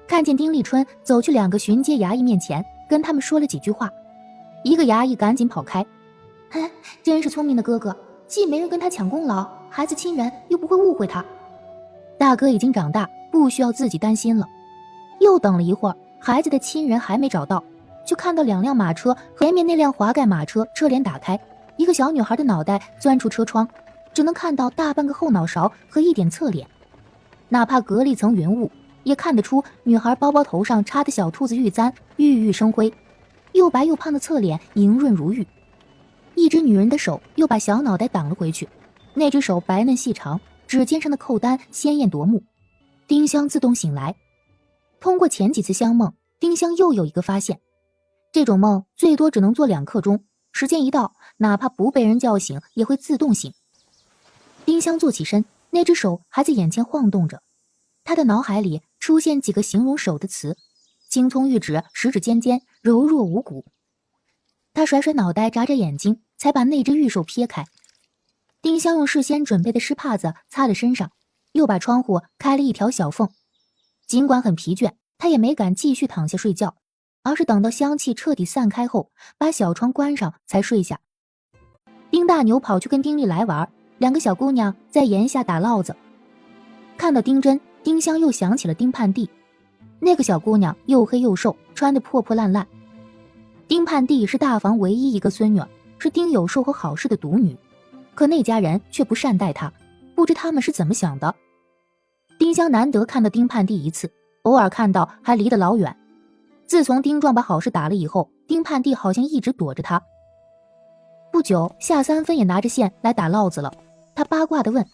[SPEAKER 3] 看见丁立春走去2个巡街衙役面前，跟他们说了几句话。一个衙役赶紧跑开，真是聪明的哥哥，既没人跟他抢功劳，孩子亲人又不会误会他。大哥已经长大，不需要自己担心了。又等了一会儿，孩子的亲人还没找到，就看到2辆马车和前面那辆滑盖马车车帘打开，一个小女孩的脑袋钻出车窗，只能看到大半个后脑勺和一点侧脸，哪怕隔了一层云雾，也看得出女孩包包头上插的小兔子玉簪熠熠生辉，又白又胖的侧脸莹润如玉。一只女人的手又把小脑袋挡了回去，那只手白嫩细长，指尖上的扣单鲜艳夺目。丁香自动醒来。通过前几次香梦，丁香又有一个发现，这种梦最多只能做2刻钟，时间一到，哪怕不被人叫醒也会自动醒。丁香坐起身，那只手还在眼前晃动着，她的脑海里出现几个形容手的词：青葱玉指，十指尖尖，柔弱无骨。她甩甩脑袋，眨眨眼睛，才把那只玉手撇开。丁香用事先准备的湿帕子擦了身上，又把窗户开了一条小缝。尽管很疲倦，她也没敢继续躺下睡觉，而是等到香气彻底散开后，把小窗关上才睡下。丁大牛跑去跟丁力来玩，2个小姑娘在檐下打烙子。看到丁真，丁香又想起了丁盼地。那个小姑娘又黑又瘦，穿得破破烂烂。丁盼地是大房唯一一个孙女，是丁有寿和郝氏的独女，可那家人却不善待她，不知他们是怎么想的。丁香难得看到丁盼地一次，偶尔看到还离得老远。自从丁壮把郝氏打了以后，丁盼地好像一直躲着他。不久，夏三分也拿着线来打烙子了。他八卦地问：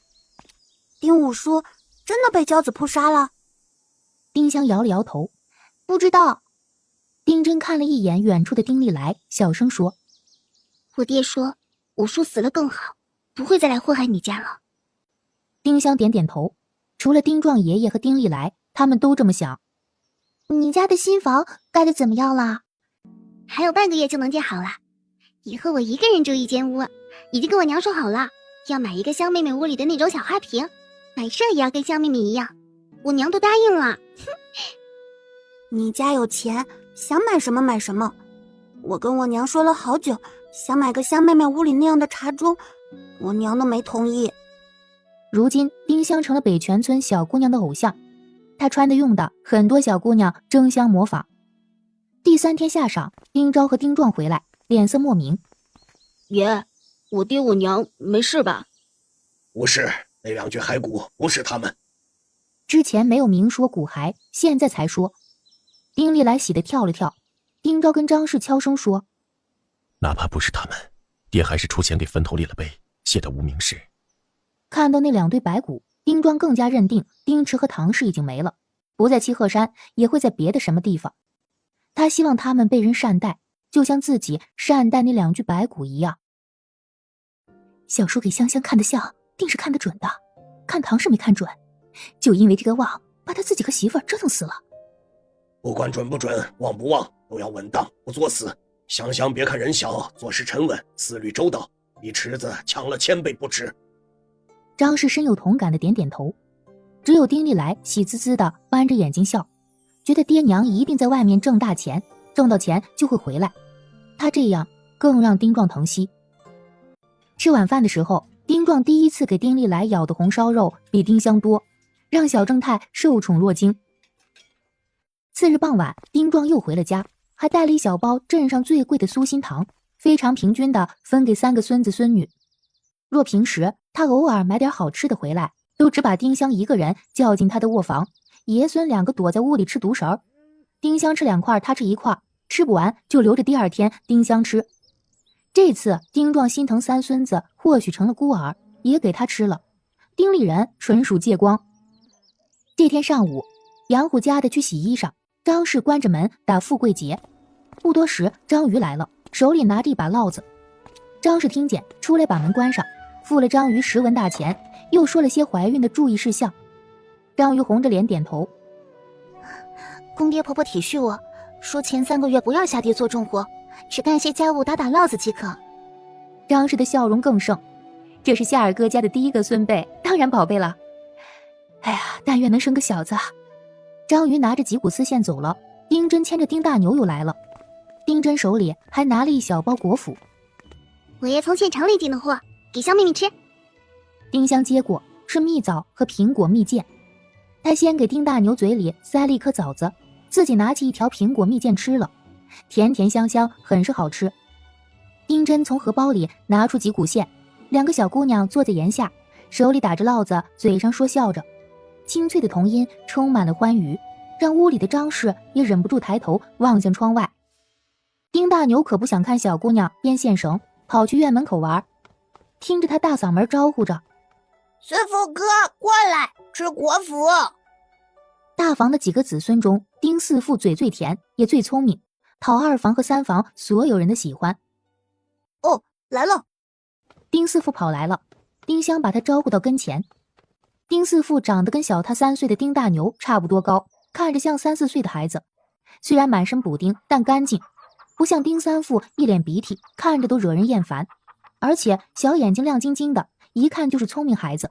[SPEAKER 2] 丁五叔真的被交子扑杀了？
[SPEAKER 3] 丁香摇了摇头，
[SPEAKER 2] 不知道。
[SPEAKER 3] 丁真看了一眼远处的丁力来，小声说：
[SPEAKER 2] 我爹说五叔死了更好，不会再来祸害你家了。
[SPEAKER 3] 丁香点点头，除了丁壮爷爷和丁力来，他们都这么想。
[SPEAKER 2] 你家的新房盖得怎么样了？还有半个月就能建好了，以后我一个人住一间屋，已经跟我娘说好了，要买一个香妹妹屋里的那种小花瓶，摆设也要跟香妹妹一样，我娘都答应了。你家有钱，想买什么买什么。我跟我娘说了好久，想买个香妹妹屋里那样的茶盅，我娘都没同意。
[SPEAKER 3] 如今丁香成了北泉村小姑娘的偶像，她穿的用的很多小姑娘争相模仿。第3天下晌，丁昭和丁壮回来，脸色莫名。
[SPEAKER 5] 爷，我爹我娘没事吧？
[SPEAKER 4] 不是，那2具骸骨不是他们。
[SPEAKER 3] 之前没有明说骨骸，现在才说。丁力来喜得跳了跳。丁昭跟张氏悄声说：
[SPEAKER 6] 哪怕不是他们，爹还是出钱给坟头立了碑，写的无名氏。
[SPEAKER 3] 看到那2堆白骨，丁庄更加认定丁池和唐氏已经没了，不在七鹤山，也会在别的什么地方。他希望他们被人善待，就像自己善待那2具白骨一样。小叔给香香看得像，定是看得准的，看唐氏没看准，就因为这个旺，把他自己和媳妇儿折腾死了。
[SPEAKER 4] 不管准不准，旺不旺，都要稳当，不作死。想想别看人小，做事沉稳，思虑周到，比池子强了1000倍不止。
[SPEAKER 3] 张氏深有同感的点点头，只有丁利来喜滋滋的弯着眼睛笑，觉得爹娘一定在外面挣大钱，挣到钱就会回来。他这样更让丁壮疼惜。吃晚饭的时候，丁壮第一次给丁利来舀的红烧肉比丁香多，让小正太受宠若惊。次日傍晚，丁壮又回了家，还带了一小包镇上最贵的酥心糖，非常平均的分给3个孙子孙女。若平时他偶尔买点好吃的回来，都只把丁香一个人叫进他的卧房，爷孙2个躲在屋里吃独食儿。丁香吃2块，他吃1块，吃不完就留着第2天丁香吃。这次丁壮心疼3孙子或许成了孤儿，也给他吃了。丁立人纯属借光。这天上午，杨虎家的去洗衣裳，张氏关着门打富贵节。不多时，张瑜来了，手里拿着一把烙子。张氏听见，出来把门关上，付了张瑜10文大钱，又说了些怀孕的注意事项。张瑜红着脸点头。
[SPEAKER 2] 公爹婆婆体恤我，说前3个月不要下地做重活，只干些家务打打烙子即可。
[SPEAKER 3] 张氏的笑容更盛，这是夏尔哥家的第1个孙辈，当然宝贝了。哎呀，但愿能生个小子。张瑜拿着几股丝线走了，丁真牵着丁大牛又来了。丁真手里还拿了一小包果脯。
[SPEAKER 2] 我爷从县城里进的货，给香妹妹吃。
[SPEAKER 3] 丁香接过，是蜜枣和苹果蜜饯。他先给丁大牛嘴里塞了一颗枣子，自己拿起一条苹果蜜饯吃了，甜甜香香，很是好吃。丁真从荷包里拿出几股线，2个小姑娘坐在檐下，手里打着烙子，嘴上说笑着，清脆的童音充满了欢愉，让屋里的张氏也忍不住抬头望向窗外。丁大牛可不想看小姑娘编线绳，跑去院门口玩，听着他大嗓门招呼着：
[SPEAKER 1] 孙福哥，过来吃果脯。
[SPEAKER 3] 大房的几个子孙中，丁四父嘴最甜，也最聪明，讨2房和3房所有人的喜欢。
[SPEAKER 1] 哦，来了。
[SPEAKER 3] 丁四父跑来了，丁香把他招呼到跟前。丁四父长得跟小他3岁的丁大牛差不多高，看着像3、4岁的孩子，虽然满身补丁，但干净，不像丁三父一脸鼻涕，看着都惹人厌烦，而且小眼睛亮晶晶的，一看就是聪明孩子。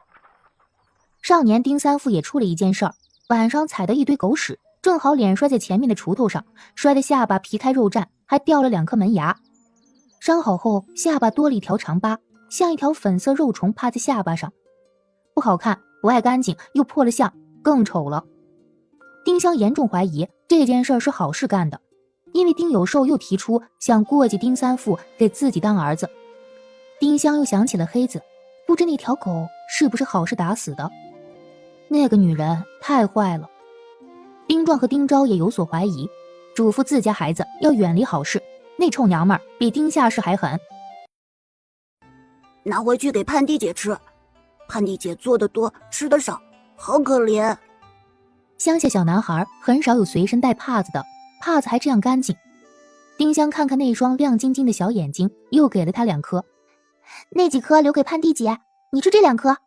[SPEAKER 3] 少年丁三父也出了一件事儿，晚上踩到一堆狗屎，正好脸摔在前面的锄头上，摔得下巴皮开肉绽，还掉了2颗门牙。伤好后，下巴多了一条长疤，像一条粉色肉虫趴在下巴上，不好看，不爱干净，又破了相，更丑了。丁香严重怀疑这件事是好事干的，因为丁有寿又提出想过继丁三父给自己当儿子。丁香又想起了黑子，不知那条狗是不是好事打死的。那个女人太坏了。丁壮和丁昭也有所怀疑，嘱咐自家孩子要远离好事，那臭娘们儿比丁夏氏还狠。
[SPEAKER 1] 拿回去给盼弟姐吃，盼弟姐做的多，吃的少，好可怜。
[SPEAKER 3] 乡下小男孩很少有随身带帕子的，帕子还这样干净。丁香看看那双亮晶晶的小眼睛，又给了他2颗。
[SPEAKER 2] 那几颗留给盼弟姐，你吃这2颗。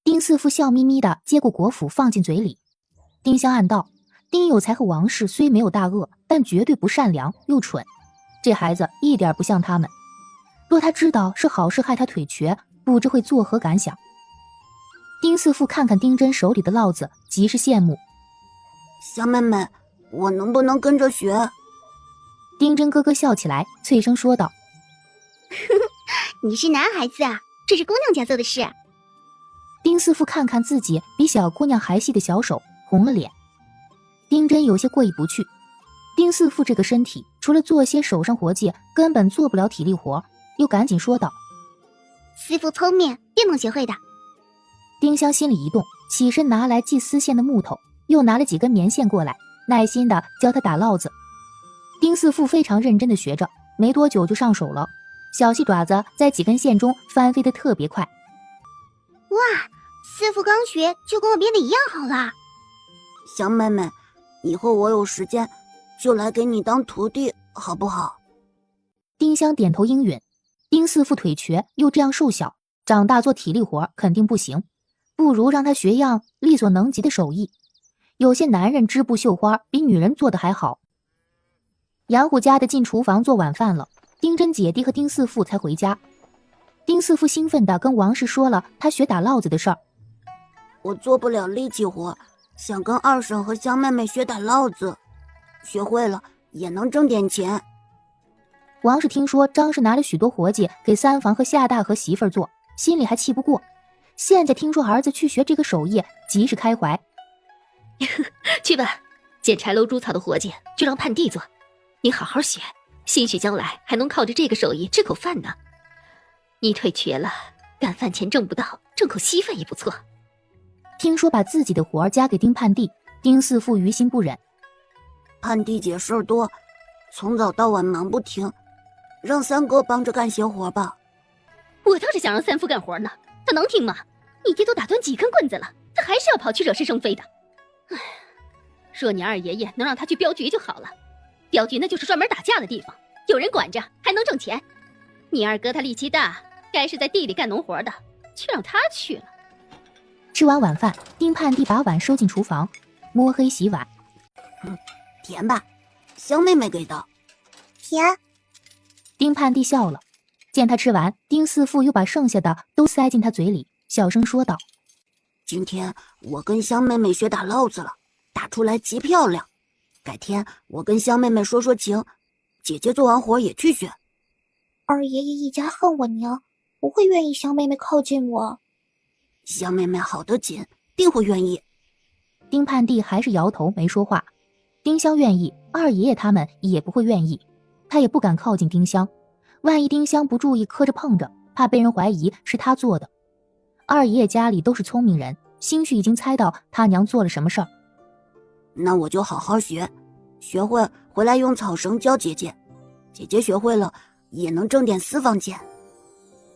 [SPEAKER 3] 丁四父笑眯眯地接过果脯放进嘴里。丁香暗道，丁有才和王氏虽没有大恶，但绝对不善良又蠢，这孩子一点不像他们。若他知道是好事害他腿瘸，不知会作何感想。丁四父看看丁真手里的烙子，极是羡慕。
[SPEAKER 1] 香妹妹，我能不能跟着学？
[SPEAKER 3] 丁真咯咯笑起来，脆声说道：
[SPEAKER 2] 你是男孩子啊，这是姑娘家做的事。
[SPEAKER 3] 丁四父看看自己比小姑娘还细的小手，红了脸。丁真有些过意不去，丁四父这个身体，除了做些手上活计，根本做不了体力活，又赶紧说道：
[SPEAKER 2] 师父聪明，定能学会的。
[SPEAKER 3] 丁香心里一动，起身拿来系丝线的木头，又拿了几根棉线过来，耐心地教他打烙子。丁四父非常认真地学着，没多久就上手了，小细爪子在几根线中翻飞得特别快。
[SPEAKER 2] 哇，师父刚学就跟我编的一样好啦。
[SPEAKER 1] 香妹妹，以后我有时间就来给你当徒弟，好不好？
[SPEAKER 3] 丁香点头应允。丁四父腿瘸又这样瘦小，长大做体力活肯定不行，不如让他学样力所能及的手艺。有些男人织布绣花比女人做的还好。杨虎家的进厨房做晚饭了，丁真姐弟和丁四父才回家。丁四父兴奋地跟王氏说了他学打烙子的事儿。
[SPEAKER 1] 我做不了力气活，想跟二婶和香妹妹学打烙子，学会了也能挣点钱。
[SPEAKER 3] 王氏听说张氏拿了许多活计给三房和夏大和媳妇儿做，心里还气不过，现在听说儿子去学这个手艺，极是开怀。
[SPEAKER 5] 去吧，捡柴楼猪草的活计就让盼弟做，你好好学，兴许将来还能靠着这个手艺吃口饭呢。你腿瘸了，干饭钱挣不到，挣口稀饭也不错。
[SPEAKER 3] 听说把自己的活儿交给丁盼弟，丁四父于心不忍。
[SPEAKER 1] 盼弟姐事儿多，从早到晚忙不停，让三哥帮着干些活吧。
[SPEAKER 5] 我倒是想让三夫干活呢，他能听吗？你爹都打断几根棍子了，他还是要跑去惹是生非的。唉，若你二爷爷能让他去镖局就好了，镖局那就是专门打架的地方，有人管着还能挣钱。你二哥他力气大，该是在地里干农活的，却让他去了。
[SPEAKER 3] 吃完晚饭，丁盼弟把碗收进厨房，摸黑洗碗。
[SPEAKER 1] 甜吧，香妹妹给的。
[SPEAKER 2] 甜。
[SPEAKER 3] 丁盼弟笑了，见他吃完，丁四父又把剩下的都塞进他嘴里，小声说道：
[SPEAKER 1] 今天我跟香妹妹学打烙子了，打出来极漂亮。改天我跟香妹妹说说情，姐姐做完活也去学。
[SPEAKER 2] 二爷爷一家恨我娘，不会愿意香妹妹靠近我。
[SPEAKER 1] 香妹妹好得紧，定会愿意。
[SPEAKER 3] 丁盼弟还是摇头没说话。丁香愿意，二爷爷他们也不会愿意，他也不敢靠近丁香，万一丁香不注意磕着碰着，怕被人怀疑是他做的。二爷爷家里都是聪明人，兴许已经猜到他娘做了什么事儿。
[SPEAKER 1] 那我就好好学，学会回来用草绳教姐姐，姐姐学会了也能挣点私房钱。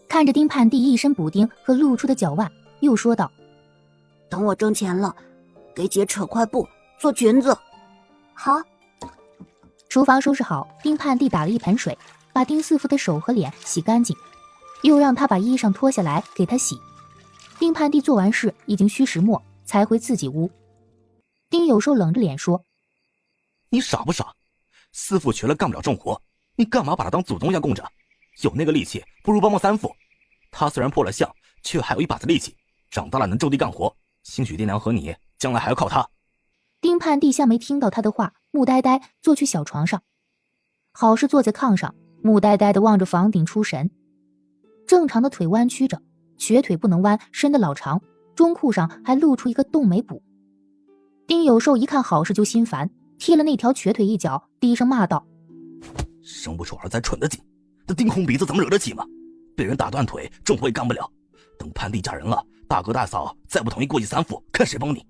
[SPEAKER 3] 看着丁盼弟一身补丁和露出的脚腕，又说道：
[SPEAKER 1] 等我挣钱了，给姐扯块布做裙子。
[SPEAKER 2] 好。
[SPEAKER 3] 厨房收拾好，丁盼弟打了一盆水，把丁四父的手和脸洗干净，又让他把衣裳脱下来给他洗。丁盼弟做完事已经虚时末，才回自己屋。丁有寿冷着脸说：
[SPEAKER 8] 你傻不傻？四父瘸了干不了重活，你干嘛把他当祖宗一样供着？有那个力气不如帮帮三父，他虽然破了相，却还有一把子力气，长大了能种地干活，兴许爹娘和你将来还要靠他。
[SPEAKER 3] 丁盼弟像没听到他的话，木呆呆坐去小床上。好事坐在炕上，木呆呆地望着房顶出神。正常的腿弯曲着，瘸腿不能弯，伸得老长，中裤上还露出一个冻眉补。丁有寿一看好事就心烦，踢了那条瘸腿一脚，低声骂道：
[SPEAKER 8] 生不出儿子还蠢得紧，这丁红鼻子怎么惹得起嘛？被人打断腿，重活也干不了。等盼弟嫁人了，大哥大嫂再不同意过继三父，看谁帮你。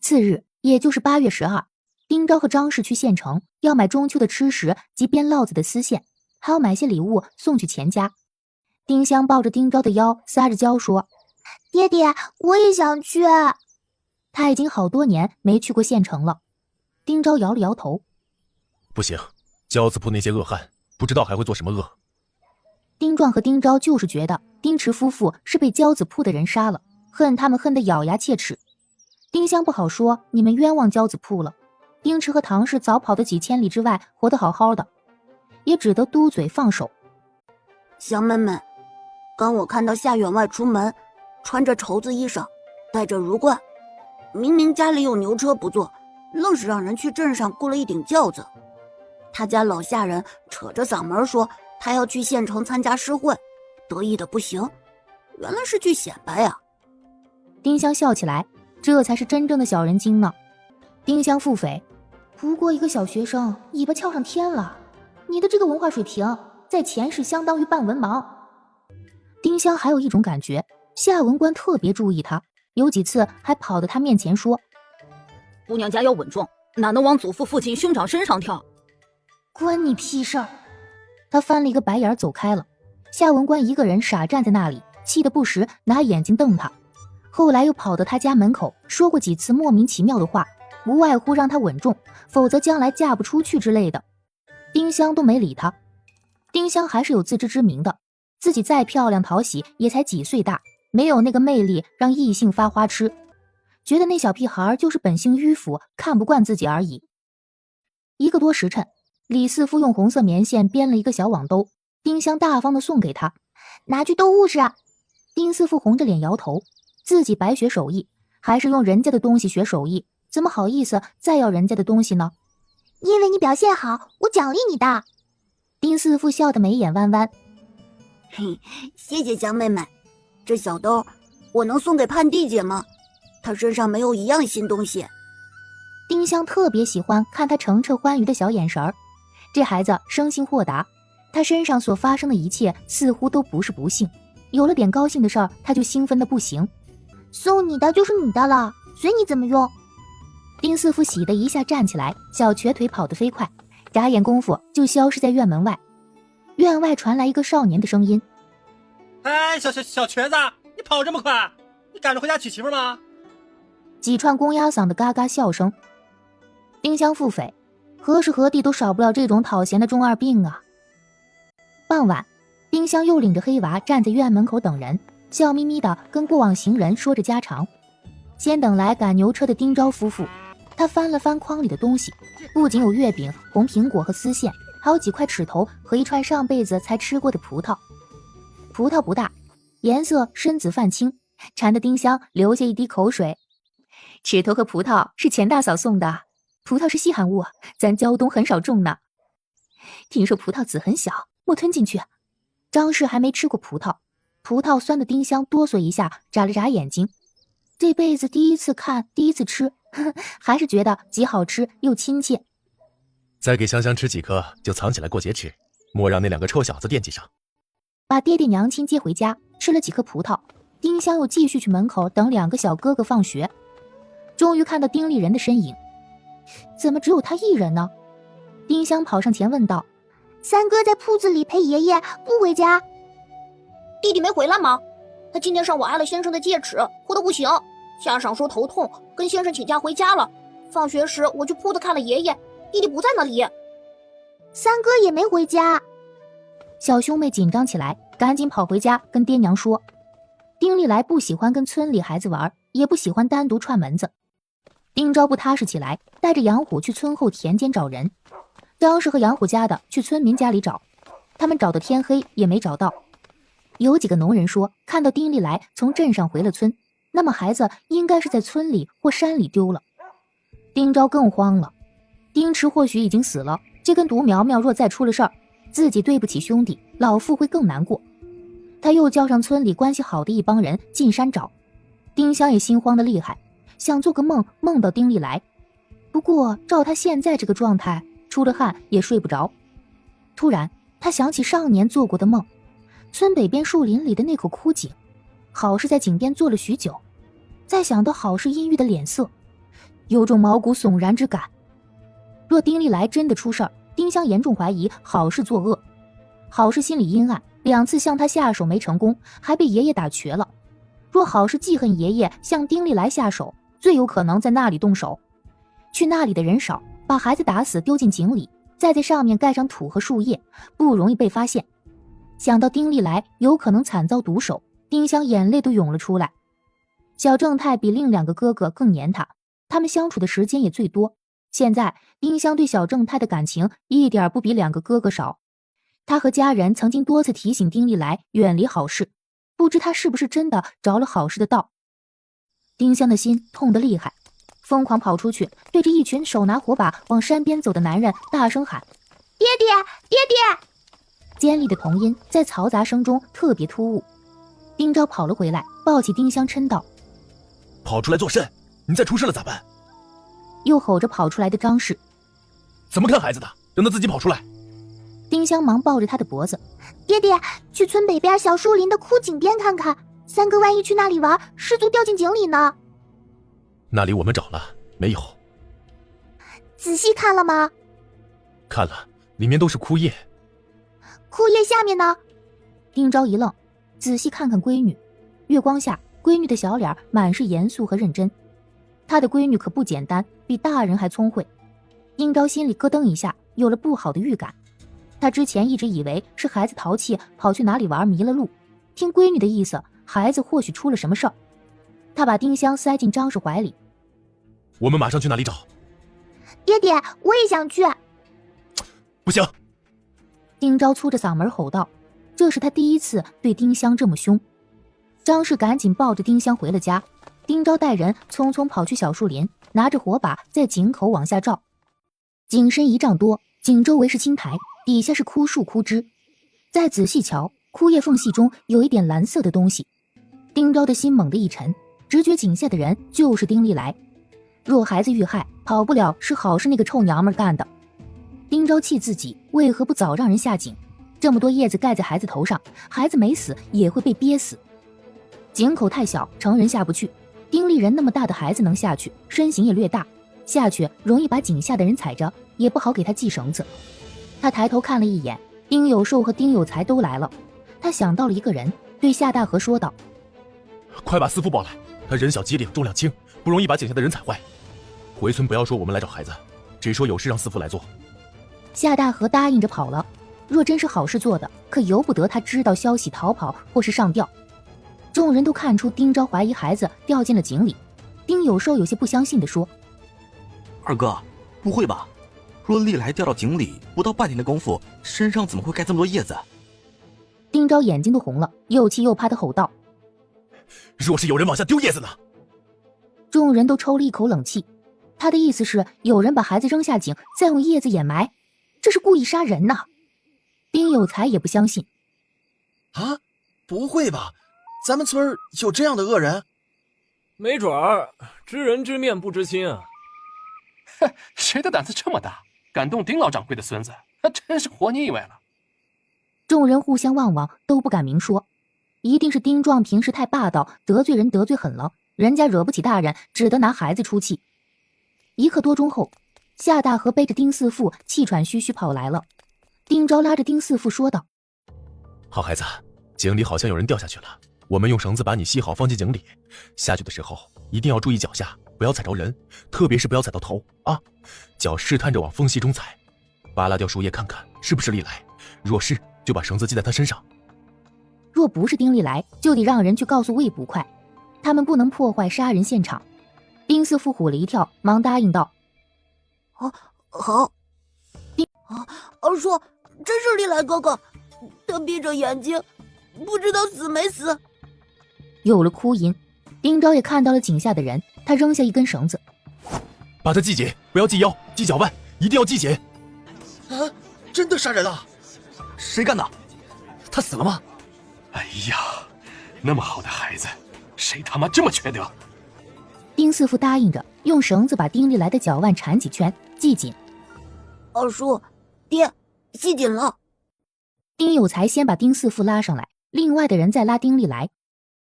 [SPEAKER 3] 次日，也就是8月12，丁昭和张氏去县城，要买中秋的吃食及编烙子的丝线，还要买些礼物送去钱家。丁香抱着丁昭的腰，撒着娇说：
[SPEAKER 2] 爹爹，我也想去。
[SPEAKER 3] 他已经好多年没去过县城了。丁昭摇了摇头：
[SPEAKER 6] 不行，交子铺那些恶汉不知道还会做什么恶。
[SPEAKER 3] 丁壮和丁昭就是觉得丁池夫妇是被交子铺的人杀了，恨他们恨得咬牙切齿。丁香不好说，你们冤枉交子铺了。丁池和唐氏早跑得几千里之外，活得好好的，也只得嘟嘴放手。
[SPEAKER 1] 香妹妹，刚我看到夏员外出门，穿着绸子衣裳，戴着儒冠，明明家里有牛车不坐，愣是让人去镇上雇了一顶轿子。他家老下人扯着嗓门说他要去县城参加诗会，得意的不行，原来是去显摆呀。
[SPEAKER 3] 丁香笑起来，这才是真正的小人精呢。丁香腹诽：不过一个小学生，尾巴翘上天了，你的这个文化水平在前世相当于半文盲。丁香还有一种感觉，夏文官特别注意他，有几次还跑到他面前说：
[SPEAKER 10] 姑娘家要稳重，哪能往祖父父亲兄长身上跳？
[SPEAKER 3] 关你屁事儿！他翻了一个白眼走开了。夏文官一个人傻站在那里，气得不时拿眼睛瞪他。后来又跑到他家门口说过几次莫名其妙的话，无外乎让他稳重，否则将来嫁不出去之类的。丁香都没理他。丁香还是有自知之明的，自己再漂亮讨喜也才几岁大，没有那个魅力让异性发花痴。觉得那小屁孩就是本性迂腐，看不惯自己而已。1个多时辰，李四夫用红色棉线编了一个小网兜，丁香大方地送给他，
[SPEAKER 2] 拿去逗物是。
[SPEAKER 3] 丁四夫红着脸摇头，自己白学手艺，还是用人家的东西学手艺，怎么好意思再要人家的东西呢？
[SPEAKER 2] 因为你表现好，我奖励你的。
[SPEAKER 3] 丁四夫笑得眉眼弯弯。
[SPEAKER 1] 嘿，谢谢香妹妹，这小兜我能送给盼弟姐吗？她身上没有一样新东西。
[SPEAKER 3] 丁香特别喜欢看他澄澈欢愉的小眼神儿，这孩子生性豁达，他身上所发生的一切似乎都不是不幸，有了点高兴的事儿，他就兴奋的不行。
[SPEAKER 2] 送你的就是你的了，随你怎么用。
[SPEAKER 3] 丁四夫喜的一下站起来，小瘸腿跑得飞快，眨眼功夫就消失在院门外。院外传来一个少年的声音：“
[SPEAKER 11] 哎，小瘸子，你跑这么快，你赶着回家娶媳妇吗？”
[SPEAKER 3] 几串公鸭嗓的嘎嘎笑声。丁香腹诽，何时何地都少不了这种讨嫌的中二病啊。傍晚，丁香又领着黑娃站在院门口等人，笑眯眯地跟过往行人说着家常。先等来赶牛车的丁昭夫妇，他翻了翻筐里的东西，不仅有月饼、红苹果和丝线，还有几块齿头和一串上辈子才吃过的葡萄。葡萄不大，颜色深紫泛青，馋得丁香流下一滴口水。齿头和葡萄是钱大嫂送的，葡萄是稀罕物，咱胶东很少种呢。听说葡萄籽很小，莫吞进去。张氏还没吃过葡萄，葡萄酸的丁香哆嗦一下，眨了眨眼睛。这辈子第一次看，第一次吃，还是觉得极好吃又亲切。
[SPEAKER 6] 再给香香吃几颗，就藏起来过节吃，莫让那2个臭小子惦记上。
[SPEAKER 3] 把爹爹娘亲接回家，吃了几颗葡萄，丁香又继续去门口等2个小哥哥放学。终于看到丁立人的身影，怎么只有他一人呢？丁香跑上前问道：“
[SPEAKER 2] 三哥在铺子里陪爷爷，不回家。”
[SPEAKER 1] 弟弟没回来吗？他今天上午挨了先生的戒尺，哭得不行。家长说头痛，跟先生请假回家了。放学时我去铺子看了爷爷，弟弟不在那里。
[SPEAKER 2] 三哥也没回家。
[SPEAKER 3] 小兄妹紧张起来，赶紧跑回家跟爹娘说。丁立来不喜欢跟村里孩子玩，也不喜欢单独串门子。丁昭不踏实起来，带着杨虎去村后田间找人。张氏和杨虎家的去村民家里找，他们找到天黑也没找到。有几个农人说看到丁立来从镇上回了村，那么孩子应该是在村里或山里丢了。丁昭更慌了，丁池或许已经死了，这根独苗苗若再出了事儿，自己对不起兄弟，老父会更难过。他又叫上村里关系好的一帮人进山找。丁香也心慌得厉害，想做个梦，梦到丁立来。不过照他现在这个状态，出了汗也睡不着。突然他想起上年做过的梦，村北边树林里的那口枯井，好是在井边坐了许久。再想到好是阴郁的脸色，有种毛骨悚然之感。若丁立来真的出事儿，丁香严重怀疑好是作恶。好是心里阴暗，2次向他下手没成功，还被爷爷打瘸了。若好是记恨爷爷向丁立来下手，最有可能在那里动手。去那里的人少，把孩子打死丢进井里，再在上面盖上土和树叶，不容易被发现。想到丁立来有可能惨遭毒手，丁香眼泪都涌了出来。小正太比另2个哥哥更黏他，他们相处的时间也最多。现在丁香对小正太的感情一点不比2个哥哥少。他和家人曾经多次提醒丁立来远离好事，不知他是不是真的着了好事的道。丁香的心痛得厉害，疯狂跑出去，对着一群手拿火把往山边走的男人大声喊：“
[SPEAKER 2] 爹爹，爹爹！”
[SPEAKER 3] 尖利的童音在嘈杂声中特别突兀。丁昭跑了回来，抱起丁香嗔道：“
[SPEAKER 6] 跑出来做甚？你再出事了咋办？”
[SPEAKER 3] 又吼着跑出来的张氏：“
[SPEAKER 6] 怎么看孩子的？让他自己跑出来！”
[SPEAKER 3] 丁香忙抱着他的脖子：“
[SPEAKER 2] 爹爹，去村北边小树林的枯井边看看，三哥万一去那里玩，失足掉进井里呢？”
[SPEAKER 6] 那里我们找了，没有。
[SPEAKER 2] 仔细看了吗？
[SPEAKER 6] 看了，里面都是枯叶。
[SPEAKER 2] 枯叶下面呢？
[SPEAKER 3] 丁昭一愣，仔细看看闺女，月光下，闺女的小脸满是严肃和认真。她的闺女可不简单，比大人还聪慧。丁昭心里咯噔一下，有了不好的预感。他之前一直以为是孩子淘气跑去哪里玩迷了路，听闺女的意思，孩子或许出了什么事儿。他把丁香塞进张氏怀里。
[SPEAKER 6] 我们马上去哪里找？
[SPEAKER 2] 爹爹，我也想去。
[SPEAKER 6] 不行！
[SPEAKER 3] 丁昭粗着嗓门吼道，这是他第一次对丁香这么凶。张氏赶紧抱着丁香回了家。丁昭带人匆匆跑去小树林，拿着火把在井口往下照。井深1丈多，井周围是青苔，底下是枯树枯枝。再仔细瞧，枯叶缝隙中有一点蓝色的东西。丁昭的心猛地一沉，直觉井下的人就是丁丽来。若孩子遇害，跑不了是好是那个臭娘们干的。丁昭气自己为何不早让人下井，这么多叶子盖在孩子头上，孩子没死也会被憋死。井口太小，成人下不去，丁丽人那么大的孩子能下去，身形也略大，下去容易把井下的人踩着，也不好给他系绳子。他抬头看了一眼，丁有寿和丁有才都来了。他想到了一个人，对夏大河说道：
[SPEAKER 6] 快把四父抱来，他人小机灵，重量轻，不容易把井下的人踩坏。回村不要说我们来找孩子，只说有事让四父来做。
[SPEAKER 3] 夏大河答应着跑了。若真是好事做的，可由不得他知道消息逃跑或是上吊。众人都看出丁昭怀疑孩子掉进了井里。丁有寿有些不相信地说：
[SPEAKER 8] 二哥，不会吧？若历来掉到井里，不到半天的功夫，身上怎么会盖这么多叶子？
[SPEAKER 3] 丁昭眼睛都红了，又气又怕地吼道：
[SPEAKER 6] 若是有人往下丢叶子呢？
[SPEAKER 3] 众人都抽了一口冷气。他的意思是有人把孩子扔下井，再用叶子掩埋，这是故意杀人呐。丁有才也不相信。
[SPEAKER 9] 啊，不会吧？咱们村有这样的恶人？
[SPEAKER 12] 没准儿，知人知面不知心啊。
[SPEAKER 7] 哼，谁的胆子这么大，敢动丁老掌柜的孙子，那真是活腻歪了。
[SPEAKER 3] 众人互相望望，都不敢明说。一定是丁壮平时太霸道，得罪人得罪狠了，人家惹不起大人，只得拿孩子出气。1刻多钟后，夏大河背着丁四父气喘吁吁跑来了。丁昭拉着丁四父说道：
[SPEAKER 6] 好孩子，井里好像有人掉下去了，我们用绳子把你系好放进井里，下去的时候一定要注意脚下，不要踩着人，特别是不要踩到头啊，脚试探着往缝隙中踩，扒拉掉树叶看看是不是历来，若是就把绳子系在他身上。
[SPEAKER 3] 若不是丁丽来，就得让人去告诉魏捕快，他们不能破坏杀人现场。丁四父唬了一跳，忙答应道：
[SPEAKER 1] 好。二叔，真是历来哥哥，他闭着眼睛，不知道死没死。
[SPEAKER 3] 有了哭音，丁昭也看到了井下的人，他扔下一根绳子，
[SPEAKER 6] 把他系紧，不要系腰，系脚腕，一定要系紧。
[SPEAKER 9] 啊，真的杀人了？
[SPEAKER 8] 谁干的？
[SPEAKER 9] 他死了吗？
[SPEAKER 7] 哎呀，那么好的孩子，谁他妈这么缺德？
[SPEAKER 3] 丁四父答应着，用绳子把丁丽来的脚腕缠几圈，系紧。
[SPEAKER 1] 二叔，爹，系紧了。
[SPEAKER 3] 丁有才先把丁四父拉上来，另外的人再拉丁丽来。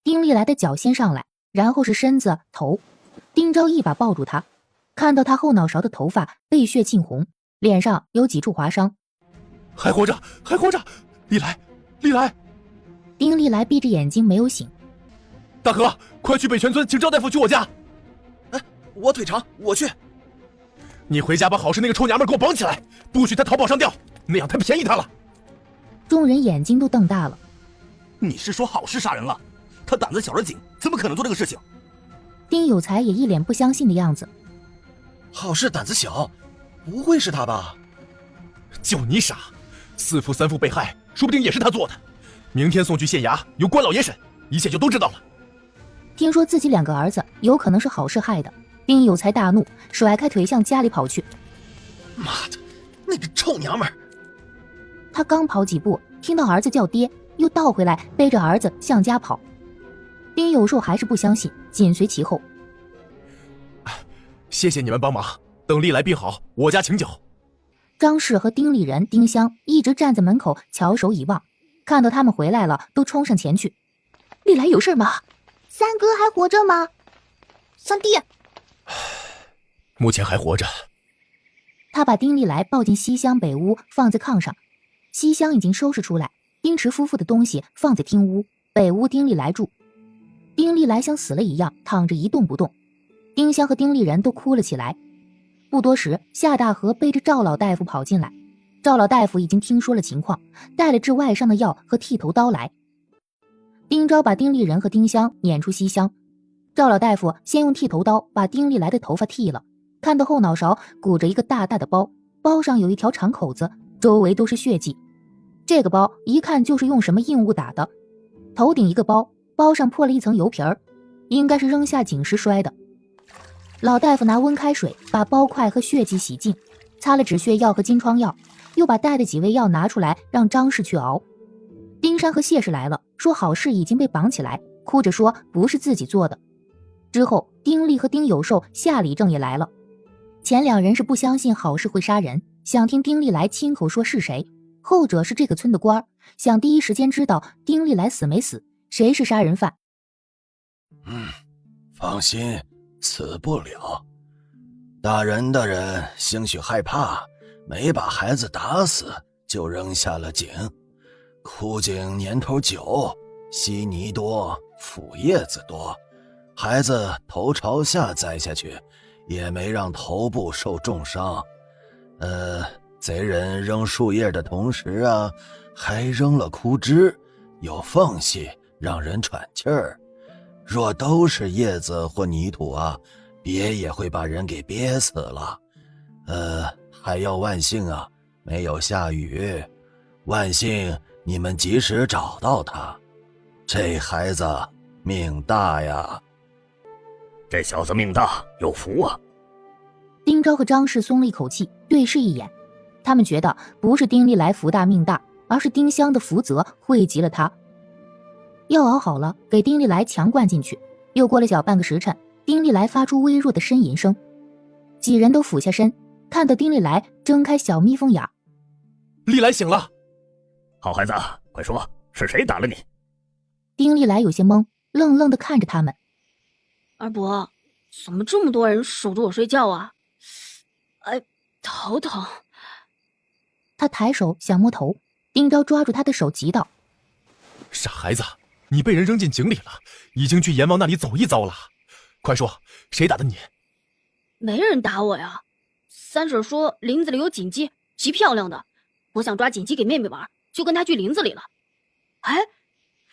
[SPEAKER 3] 丁丽来的脚先上来，然后是身子、头。丁昭一把抱住他，看到他后脑勺的头发被血浸红，脸上有几处划伤。
[SPEAKER 6] 还活着，还活着！丽来，丽来！
[SPEAKER 3] 丁丽来闭着眼睛没有醒。
[SPEAKER 6] 大哥，快去北泉村请赵大夫去我家。
[SPEAKER 9] 哎，我腿长，我去。
[SPEAKER 6] 你回家把好事那个臭娘们给我绑起来，不许她淘宝上吊，那样太便宜她了。
[SPEAKER 3] 众人眼睛都瞪大了。
[SPEAKER 8] 你是说好事杀人了？他胆子小的紧，怎么可能做这个事情？
[SPEAKER 3] 丁有才也一脸不相信的样子。
[SPEAKER 9] 好事胆子小，不会是他吧？
[SPEAKER 6] 就你傻，四父三父被害，说不定也是他做的。明天送去县衙，由官老爷审，一切就都知道了。
[SPEAKER 3] 听说自己2个儿子有可能是好事害的，丁有才大怒，甩开腿向家里跑去。
[SPEAKER 9] 妈的，那个臭娘们儿！
[SPEAKER 3] 他刚跑几步，听到儿子叫爹，又倒回来背着儿子向家跑。丁有寿还是不相信，紧随其后。
[SPEAKER 6] 谢谢你们帮忙，等历来病好，我家请酒。
[SPEAKER 3] 张氏和丁丽人、丁香一直站在门口翘首以望，看到他们回来了，都冲上前去。历来有事吗？
[SPEAKER 2] 三哥还活着吗？
[SPEAKER 1] 三弟，
[SPEAKER 6] 目前还活着。
[SPEAKER 3] 他把丁丽来抱进西厢北屋，放在炕上。西厢已经收拾出来，丁池夫妇的东西放在厅屋，北屋丁丽来住。丁丽来像死了一样躺着一动不动，丁香和丁丽人都哭了起来。不多时，夏大河背着赵老大夫跑进来。赵老大夫已经听说了情况，带了治外伤的药和剃头刀来。丁昭把丁丽人和丁香撵出西厢。赵老大夫先用剃头刀把丁丽来的头发剃了，看到后脑勺鼓着一个大大的包，包上有一条长口子，周围都是血迹。这个包一看就是用什么硬物打的。头顶一个包，包上破了一层油皮儿，应该是扔下井时摔的。老大夫拿温开水把包块和血迹洗净，擦了止血药和金疮药，又把带的几味药拿出来让张氏去熬。丁山和谢氏来了，说好事已经被绑起来，哭着说不是自己做的。之后丁力和丁有寿、夏李正也来了。前两人是不相信好事会杀人，想听丁力来亲口说是谁，后者是这个村的官，想第一时间知道丁力来死没死，谁是杀人犯。
[SPEAKER 9] 放心，死不了。打人的人兴许害怕，没把孩子打死就扔下了井。枯井年头久，稀泥多，腐叶子多，孩子头朝下栽下去，也没让头部受重伤。贼人扔树叶的同时还扔了枯枝，有缝隙让人喘气儿。若都是叶子或泥土憋也会把人给憋死了。还要万幸没有下雨，万幸你们及时找到他。这孩子命大呀！
[SPEAKER 8] 这小子命大，有福啊！
[SPEAKER 3] 丁昭和张氏松了一口气，对视一眼。他们觉得不是丁力来福大命大，而是丁香的福泽惠及了他。药熬好了，给丁力来强灌进去。又过了小半个时辰，丁力来发出微弱的呻吟声。几人都俯下身，看到丁力来睁开小蜜蜂眼。
[SPEAKER 6] 力来醒了。
[SPEAKER 8] 好孩子，快说，是谁打了你？
[SPEAKER 3] 丁力来有些懵，愣愣地看着他们。
[SPEAKER 5] 二伯，怎么这么多人守着我睡觉啊？头疼。
[SPEAKER 3] 他抬手想摸头，丁昭抓住他的手急道：
[SPEAKER 6] 傻孩子，你被人扔进井里了，已经去阎王那里走一遭了。快说，谁打的你？
[SPEAKER 5] 没人打我呀。三婶说林子里有锦鸡，极漂亮的，我想抓锦鸡给妹妹玩，就跟她去林子里了。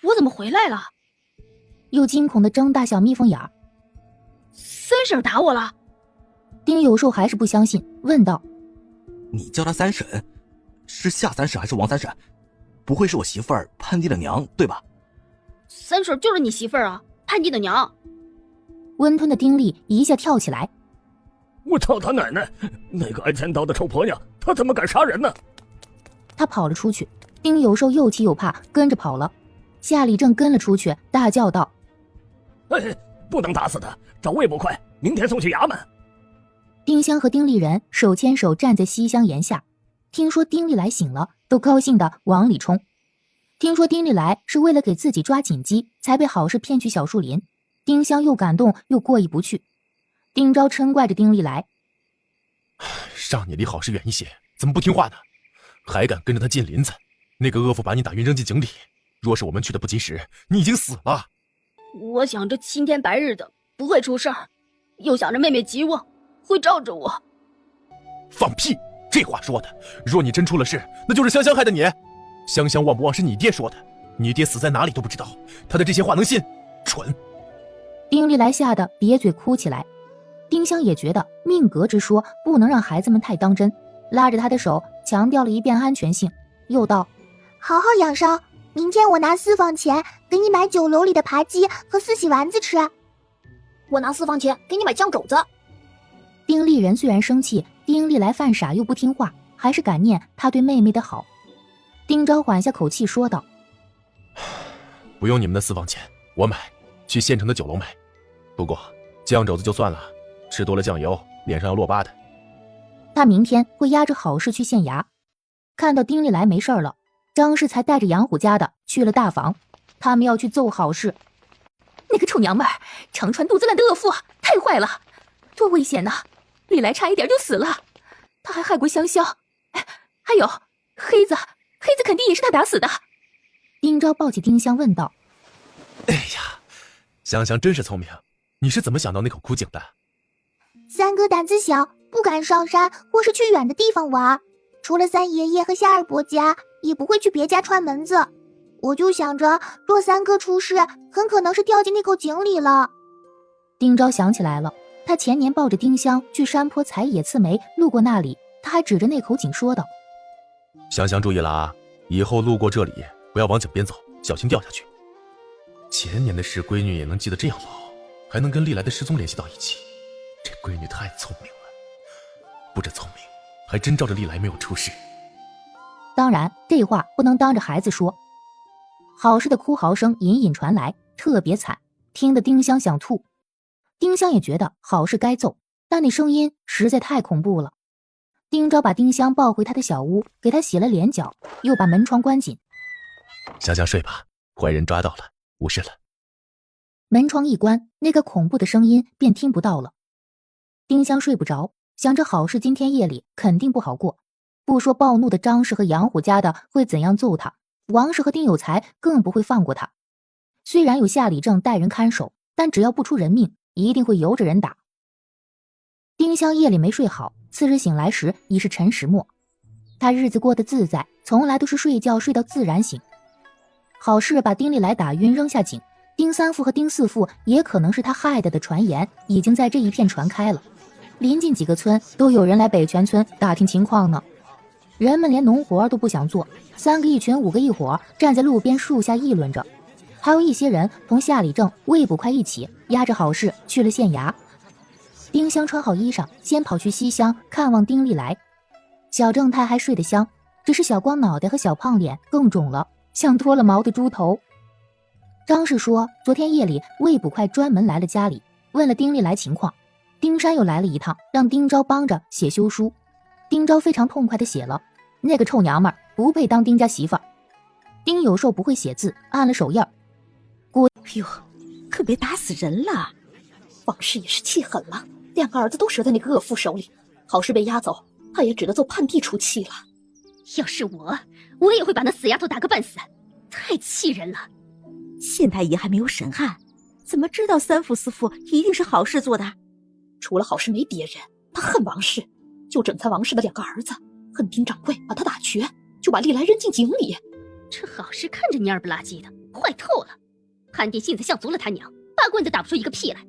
[SPEAKER 5] 我怎么回来了？
[SPEAKER 3] 又惊恐地睁大小蜜蜂眼。
[SPEAKER 5] 三婶打我了。
[SPEAKER 3] 丁有寿还是不相信，问道：
[SPEAKER 8] 你叫她三婶，是夏三婶还是王三婶？不会是我媳妇儿潘弟的娘，对吧？
[SPEAKER 5] 三婶就是你媳妇儿啊，潘弟的娘。
[SPEAKER 3] 温吞的丁力一下跳起来：
[SPEAKER 8] 我操他奶奶！那个挨千刀的臭婆娘，她怎么敢杀人呢？
[SPEAKER 3] 他跑了出去，丁有寿又气又怕，跟着跑了。夏李正跟了出去，大叫道：
[SPEAKER 8] 不能打死他，找魏捕快，明天送去衙门。
[SPEAKER 3] 丁香和丁立人手牵手站在西厢檐下，听说丁力来醒了，都高兴地往里冲。听说丁力来是为了给自己抓锦鸡，才被好事骗去小树林。丁香又感动又过意不去。丁昭嗔怪着丁力来：
[SPEAKER 6] 让你离好事远一些，怎么不听话呢？还敢跟着他进林子？那个恶妇把你打晕扔进井里，若是我们去的不及时，你已经死了。
[SPEAKER 5] 我想着青天白日的不会出事儿，又想着妹妹急我会罩着我。
[SPEAKER 6] 放屁！这话说的，若你真出了事，那就是香香害的你。香香旺不旺是你爹说的，你爹死在哪里都不知道，他的这些话能信？蠢！
[SPEAKER 3] 丁力来吓得瘪嘴哭起来。丁香也觉得命格之说不能让孩子们太当真，拉着他的手强调了一遍安全性，又道：
[SPEAKER 2] 好好养伤，明天我拿私房钱给你买酒楼里的扒鸡和四喜丸子吃。
[SPEAKER 10] 我拿私房钱给你买酱肘子。
[SPEAKER 3] 丁力人虽然生气，丁力来犯傻又不听话，还是感念他对妹妹的好。丁昭缓下口气说道：
[SPEAKER 6] 不用你们的私房钱，我买，去县城的酒楼买。不过酱肘子就算了，吃多了酱油，脸上要落疤的。
[SPEAKER 3] 他明天会押着好事去县衙。看到丁力来没事了，张氏才带着杨虎家的去了大房，他们要去揍好事。
[SPEAKER 13] 那个臭娘们儿，常穿肚子烂的恶妇，太坏了，多危险呐！李来差一点就死了，他还害过香香，还有黑子肯定也是他打死的。
[SPEAKER 3] 丁昭抱起丁香问道：
[SPEAKER 6] 哎呀，香香真是聪明，你是怎么想到那口枯井的？
[SPEAKER 2] 三哥胆子小，不敢上山或是去远的地方玩，除了三爷爷和夏二伯家，也不会去别家串门子。我就想着，若三哥出事，很可能是掉进那口井里了。
[SPEAKER 3] 丁昭想起来了，他前年抱着丁香去山坡采野刺梅，路过那里，他还指着那口井说道：
[SPEAKER 6] 香香注意了啊，以后路过这里不要往井边走，小心掉下去。前年的事闺女也能记得这样牢，还能跟历来的失踪联系到一起，这闺女太聪明了，不止聪明，还真照着历来没有出事。
[SPEAKER 3] 当然这话不能当着孩子说。郝氏的哭嚎声隐隐传来，特别惨，听得丁香想吐。丁香也觉得郝氏该揍，但那声音实在太恐怖了。丁昭把丁香抱回他的小屋，给他洗了脸脚，又把门窗关紧。
[SPEAKER 6] 香香睡吧，坏人抓到了，无事了。
[SPEAKER 3] 门窗一关，那个恐怖的声音便听不到了。丁香睡不着，想着郝氏今天夜里肯定不好过，不说暴怒的张氏和杨虎家的会怎样揍他，王氏和丁有才更不会放过他。虽然有夏里正带人看守，但只要不出人命，一定会由着人打。丁香夜里没睡好，次日醒来时已是辰时末。他日子过得自在，从来都是睡觉睡到自然醒。郝氏把丁历来打晕扔下井，丁三父和丁四父也可能是他害的传言已经在这一片传开了，临近几个村都有人来北泉村打听情况呢。人们连农活都不想做，3个一群5个一伙站在路边树下议论着，还有一些人同夏里正、魏捕快一起押着郝氏去了县衙。丁香穿好衣裳，先跑去西厢看望丁历来。小正太还睡得香，只是小光脑袋和小胖脸更肿了，像脱了毛的猪头。张氏说昨天夜里魏捕快专门来了家里，问了丁历来情况。丁山又来了一趟，让丁昭帮着写休书。丁昭非常痛快地写了，那个臭娘们儿不配当丁家媳妇儿。丁有寿不会写字，按了手印儿。
[SPEAKER 10] 哟，可别打死人了！王氏也是气狠了，2个儿子都折在那个恶妇手里，郝氏被押走，他也只得奏叛地出气了。
[SPEAKER 5] 要是我也会把那死丫头打个半死，太气人了。
[SPEAKER 10] 县太爷还没有审案，怎么知道3父4父一定是郝氏做的？除了郝氏没别人，他恨王氏，就整残王氏的2个儿子，恨丁掌柜把他打瘸，就把历来扔进井里。
[SPEAKER 5] 这郝氏看着蔫不拉几的，坏透了。潘地性子像足了他娘，8棍子打不出一个屁来。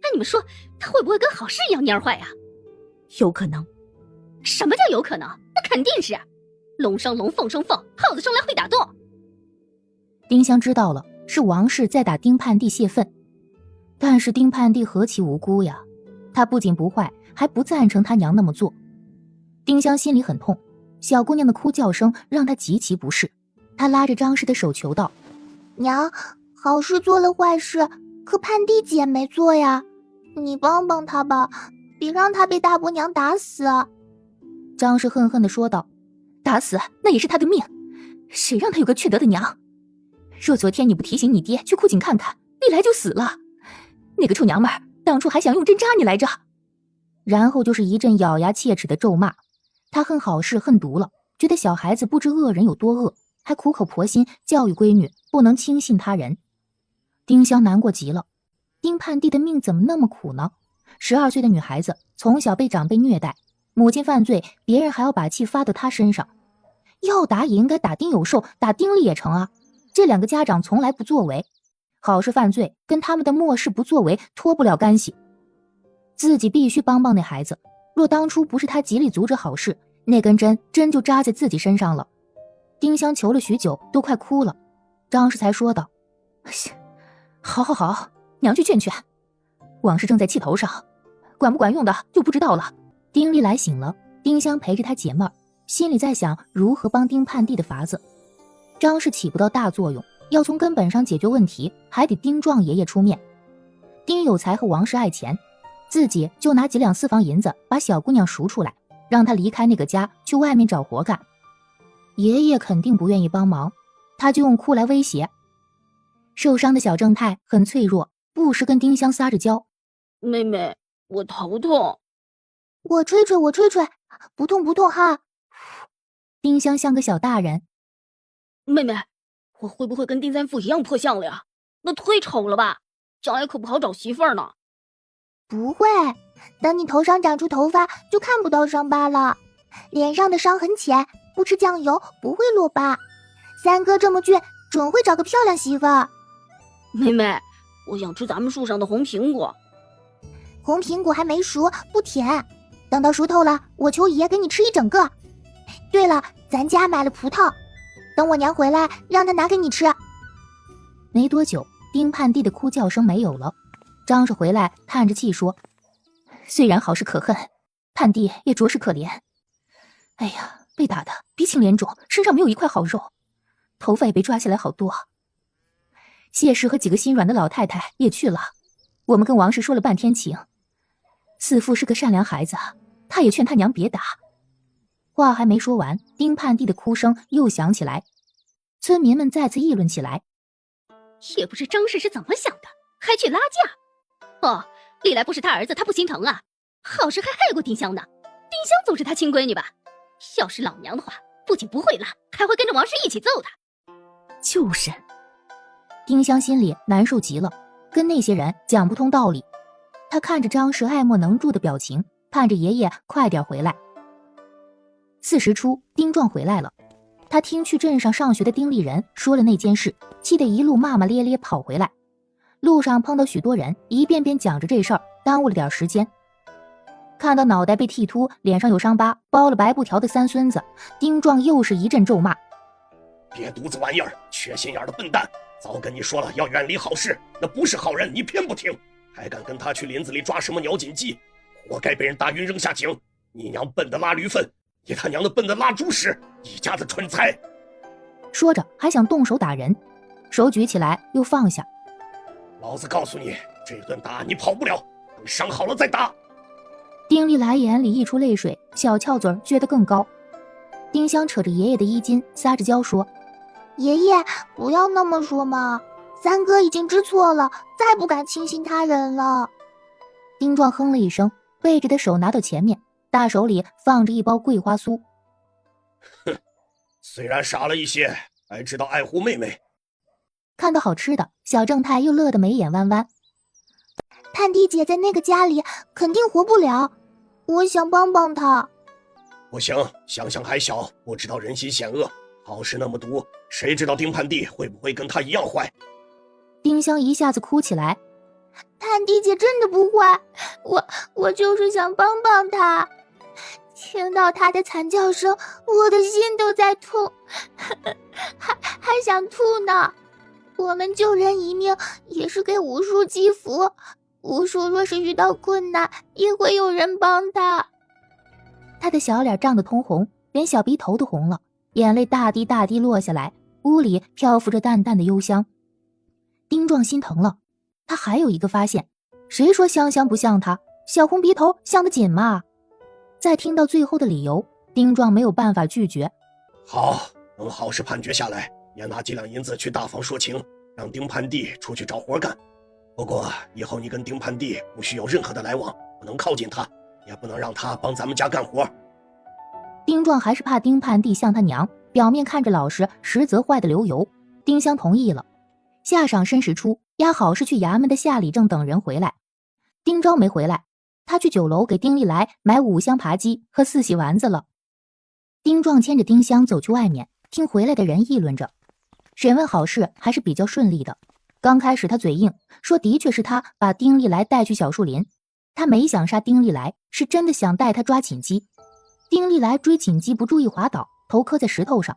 [SPEAKER 5] 那你们说他会不会跟郝氏一样蔫坏啊？
[SPEAKER 10] 有可能。
[SPEAKER 5] 什么叫有可能？那肯定是。龙生龙，凤生凤，耗子生来会打洞。
[SPEAKER 3] 丁香知道了，是王氏在打丁盼地泄愤。但是丁盼地何其无辜呀，他不仅不坏，还不赞成他娘那么做。丁香心里很痛，小姑娘的哭叫声让她极其不适。她拉着张氏的手求道：
[SPEAKER 2] 娘，郝氏做了坏事，可盼地姐没做呀，你帮帮她吧，别让她被大伯娘打死。
[SPEAKER 3] 张氏恨恨地说道：
[SPEAKER 13] 打死那也是他的命，谁让他有个缺德的娘？若昨天你不提醒你爹去枯井看看，历来就死了。那个臭娘们儿当初还想用针扎你来着。
[SPEAKER 3] 然后就是一阵咬牙切齿的咒骂。他恨郝氏恨毒了，觉得小孩子不知恶人有多恶，还苦口婆心教育闺女不能轻信他人。丁香难过极了，丁盼地的命怎么那么苦呢？12岁的女孩子从小被长辈虐待，母亲犯罪，别人还要把气发到她身上。要打也应该打丁有寿，打丁历也成啊。这2个家长从来不作为，郝氏犯罪跟他们的漠视不作为脱不了干系。自己必须帮帮那孩子，若当初不是他极力阻止郝氏，那根针真就扎在自己身上了。丁香求了许久，都快哭了。张氏才说道：
[SPEAKER 13] 好，娘去劝劝。王氏正在气头上，管不管用的就不知道了。
[SPEAKER 3] 丁历来醒了，丁香陪着他解闷儿，心里在想如何帮丁盼地的法子。张氏起不到大作用，要从根本上解决问题，还得丁壮爷爷出面。丁有才和王氏爱钱，自己就拿几两私房银子把小姑娘赎出来，让她离开那个家，去外面找活干。爷爷肯定不愿意帮忙，他就用哭来威胁。受伤的小正太很脆弱，不时跟丁香撒着娇：
[SPEAKER 5] 妹妹，我头痛。
[SPEAKER 2] 我吹吹，不痛哈。
[SPEAKER 3] 丁香像个小大人。
[SPEAKER 5] 妹妹，我会不会跟丁三父一样破相了呀？那忒丑了吧，将来可不好找媳妇儿呢。
[SPEAKER 2] 不会，等你头上长出头发就看不到伤疤了，脸上的伤很浅，不吃酱油不会落疤。三哥这么倔，准会找个漂亮媳妇儿。
[SPEAKER 5] 妹妹，我想吃咱们树上的红苹果，
[SPEAKER 2] 红苹果还没熟，不甜。等到熟透了，我求爷给你吃一整个。对了，咱家买了葡萄，等我娘回来，让她拿给你吃。
[SPEAKER 3] 没多久，丁盼地的哭叫声没有了。张氏回来叹着气说：“虽然好事可恨，盼地也着实可怜。哎呀，被打得鼻青脸肿，身上没有一块好肉，头发也被抓下来好多。谢氏和几个心软的老太太也去了，我们跟王氏说了半天情。四父是个善良孩子，他也劝他娘别打。”话还没说完，丁盼地的哭声又响起来，村民们再次议论起来。
[SPEAKER 5] 也不知张氏是怎么想的，还去拉架。哦，历来不是他儿子，他不心疼啊。好事还害过丁香呢，丁香总是他亲闺女吧？要是老娘的话，不仅不会拉，还会跟着王氏一起揍他。
[SPEAKER 10] 就是，
[SPEAKER 3] 丁香心里难受极了，跟那些人讲不通道理。他看着张氏爱莫能助的表情，盼着爷爷快点回来。4时初，丁壮回来了。他听去镇上上学的丁立人说了那件事，气得一路骂骂咧咧跑回来。路上碰到许多人，一遍遍讲着这事儿，耽误了点时间。看到脑袋被剃秃，脸上有伤疤，包了白布条的三孙子，丁壮又是一阵咒骂：“
[SPEAKER 4] 瘪犊子玩意儿，缺心眼的笨蛋！早跟你说了要远离好事，那不是好人，你偏不听，还敢跟他去林子里抓什么鸟锦鸡，活该被人打晕扔下井！你娘笨的拉驴粪，你他娘的笨的拉猪屎，一家子蠢材！”
[SPEAKER 3] 说着还想动手打人，手举起来又放下。
[SPEAKER 4] 老子告诉你，这顿打你跑不了，等伤好了再打。
[SPEAKER 3] 丁立来眼里溢出泪水，小翘嘴撅得更高。丁香扯着爷爷的衣襟，撒着娇说：“
[SPEAKER 2] 爷爷，不要那么说嘛，三哥已经知错了，再不敢轻信他人了。”
[SPEAKER 3] 丁壮哼了一声，背着的手拿到前面，大手里放着一包桂花酥。
[SPEAKER 4] 哼，虽然傻了一些，还知道爱护妹妹。
[SPEAKER 3] 看到好吃的，小正太又乐得眉眼弯弯。
[SPEAKER 2] 盼地姐在那个家里肯定活不了，我想帮帮她。
[SPEAKER 4] 不行，香香还小，不知道人心险恶，好事那么毒，谁知道丁盼地会不会跟他一样坏？
[SPEAKER 3] 丁香一下子哭起来。
[SPEAKER 2] 盼地姐真的不坏，我就是想帮帮她。听到她的惨叫声，我的心都在痛，还想吐呢。我们救人一命也是给武术积福，武术若是遇到困难，也会有人帮他。
[SPEAKER 3] 他的小脸涨得通红，连小鼻头都红了，眼泪大滴大滴落下来，屋里漂浮着淡淡的幽香。丁壮心疼了，他还有一个发现，谁说香香不像他？小红鼻头像得紧嘛。再听到最后的理由，丁壮没有办法拒绝。
[SPEAKER 4] 好，等好事判决下来，也拿几两银子去大房说情，让丁盼地出去找活干。不过以后你跟丁盼地不许有任何的来往，不能靠近他，也不能让他帮咱们家干活。
[SPEAKER 3] 丁壮还是怕丁盼地像他娘，表面看着老实，实则坏的流油。丁香同意了。夏晌申时初，押好事去衙门的夏礼正等人回来。丁昭没回来，他去酒楼给丁立来买5香扒鸡和4喜丸子了。丁壮牵着丁香走去外面，听回来的人议论着。审问好事还是比较顺利的。刚开始他嘴硬，说的确是他把丁立来带去小树林，他没想杀丁立来，是真的想带他抓锦鸡。丁立来追锦鸡不注意滑倒，头磕在石头上，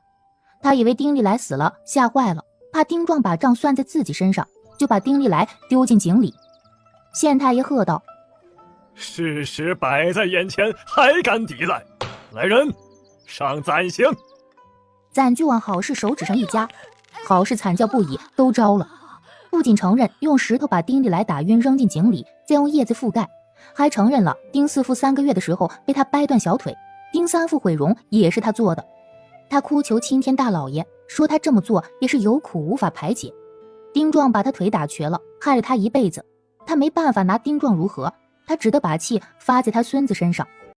[SPEAKER 3] 他以为丁立来死了，吓坏了，怕丁壮把账算在自己身上，就把丁立来丢进井里。县太爷喝道：“
[SPEAKER 12] 事实摆在眼前，还敢抵赖？来人，上暂刑！”
[SPEAKER 3] 暂就往郝氏手指上一夹，郝氏惨叫不已，都招了。不仅承认用石头把丁立来打晕扔进井里，再用叶子覆盖，还承认了丁四父3个月的时候被他掰断小腿，丁三父毁容也是他做的。他哭求青天大老爷，说他这么做也是有苦无法排解。丁壮把他腿打瘸了，害了他一辈子，他没办法拿丁壮如何，他只得把气发在他孙子身上。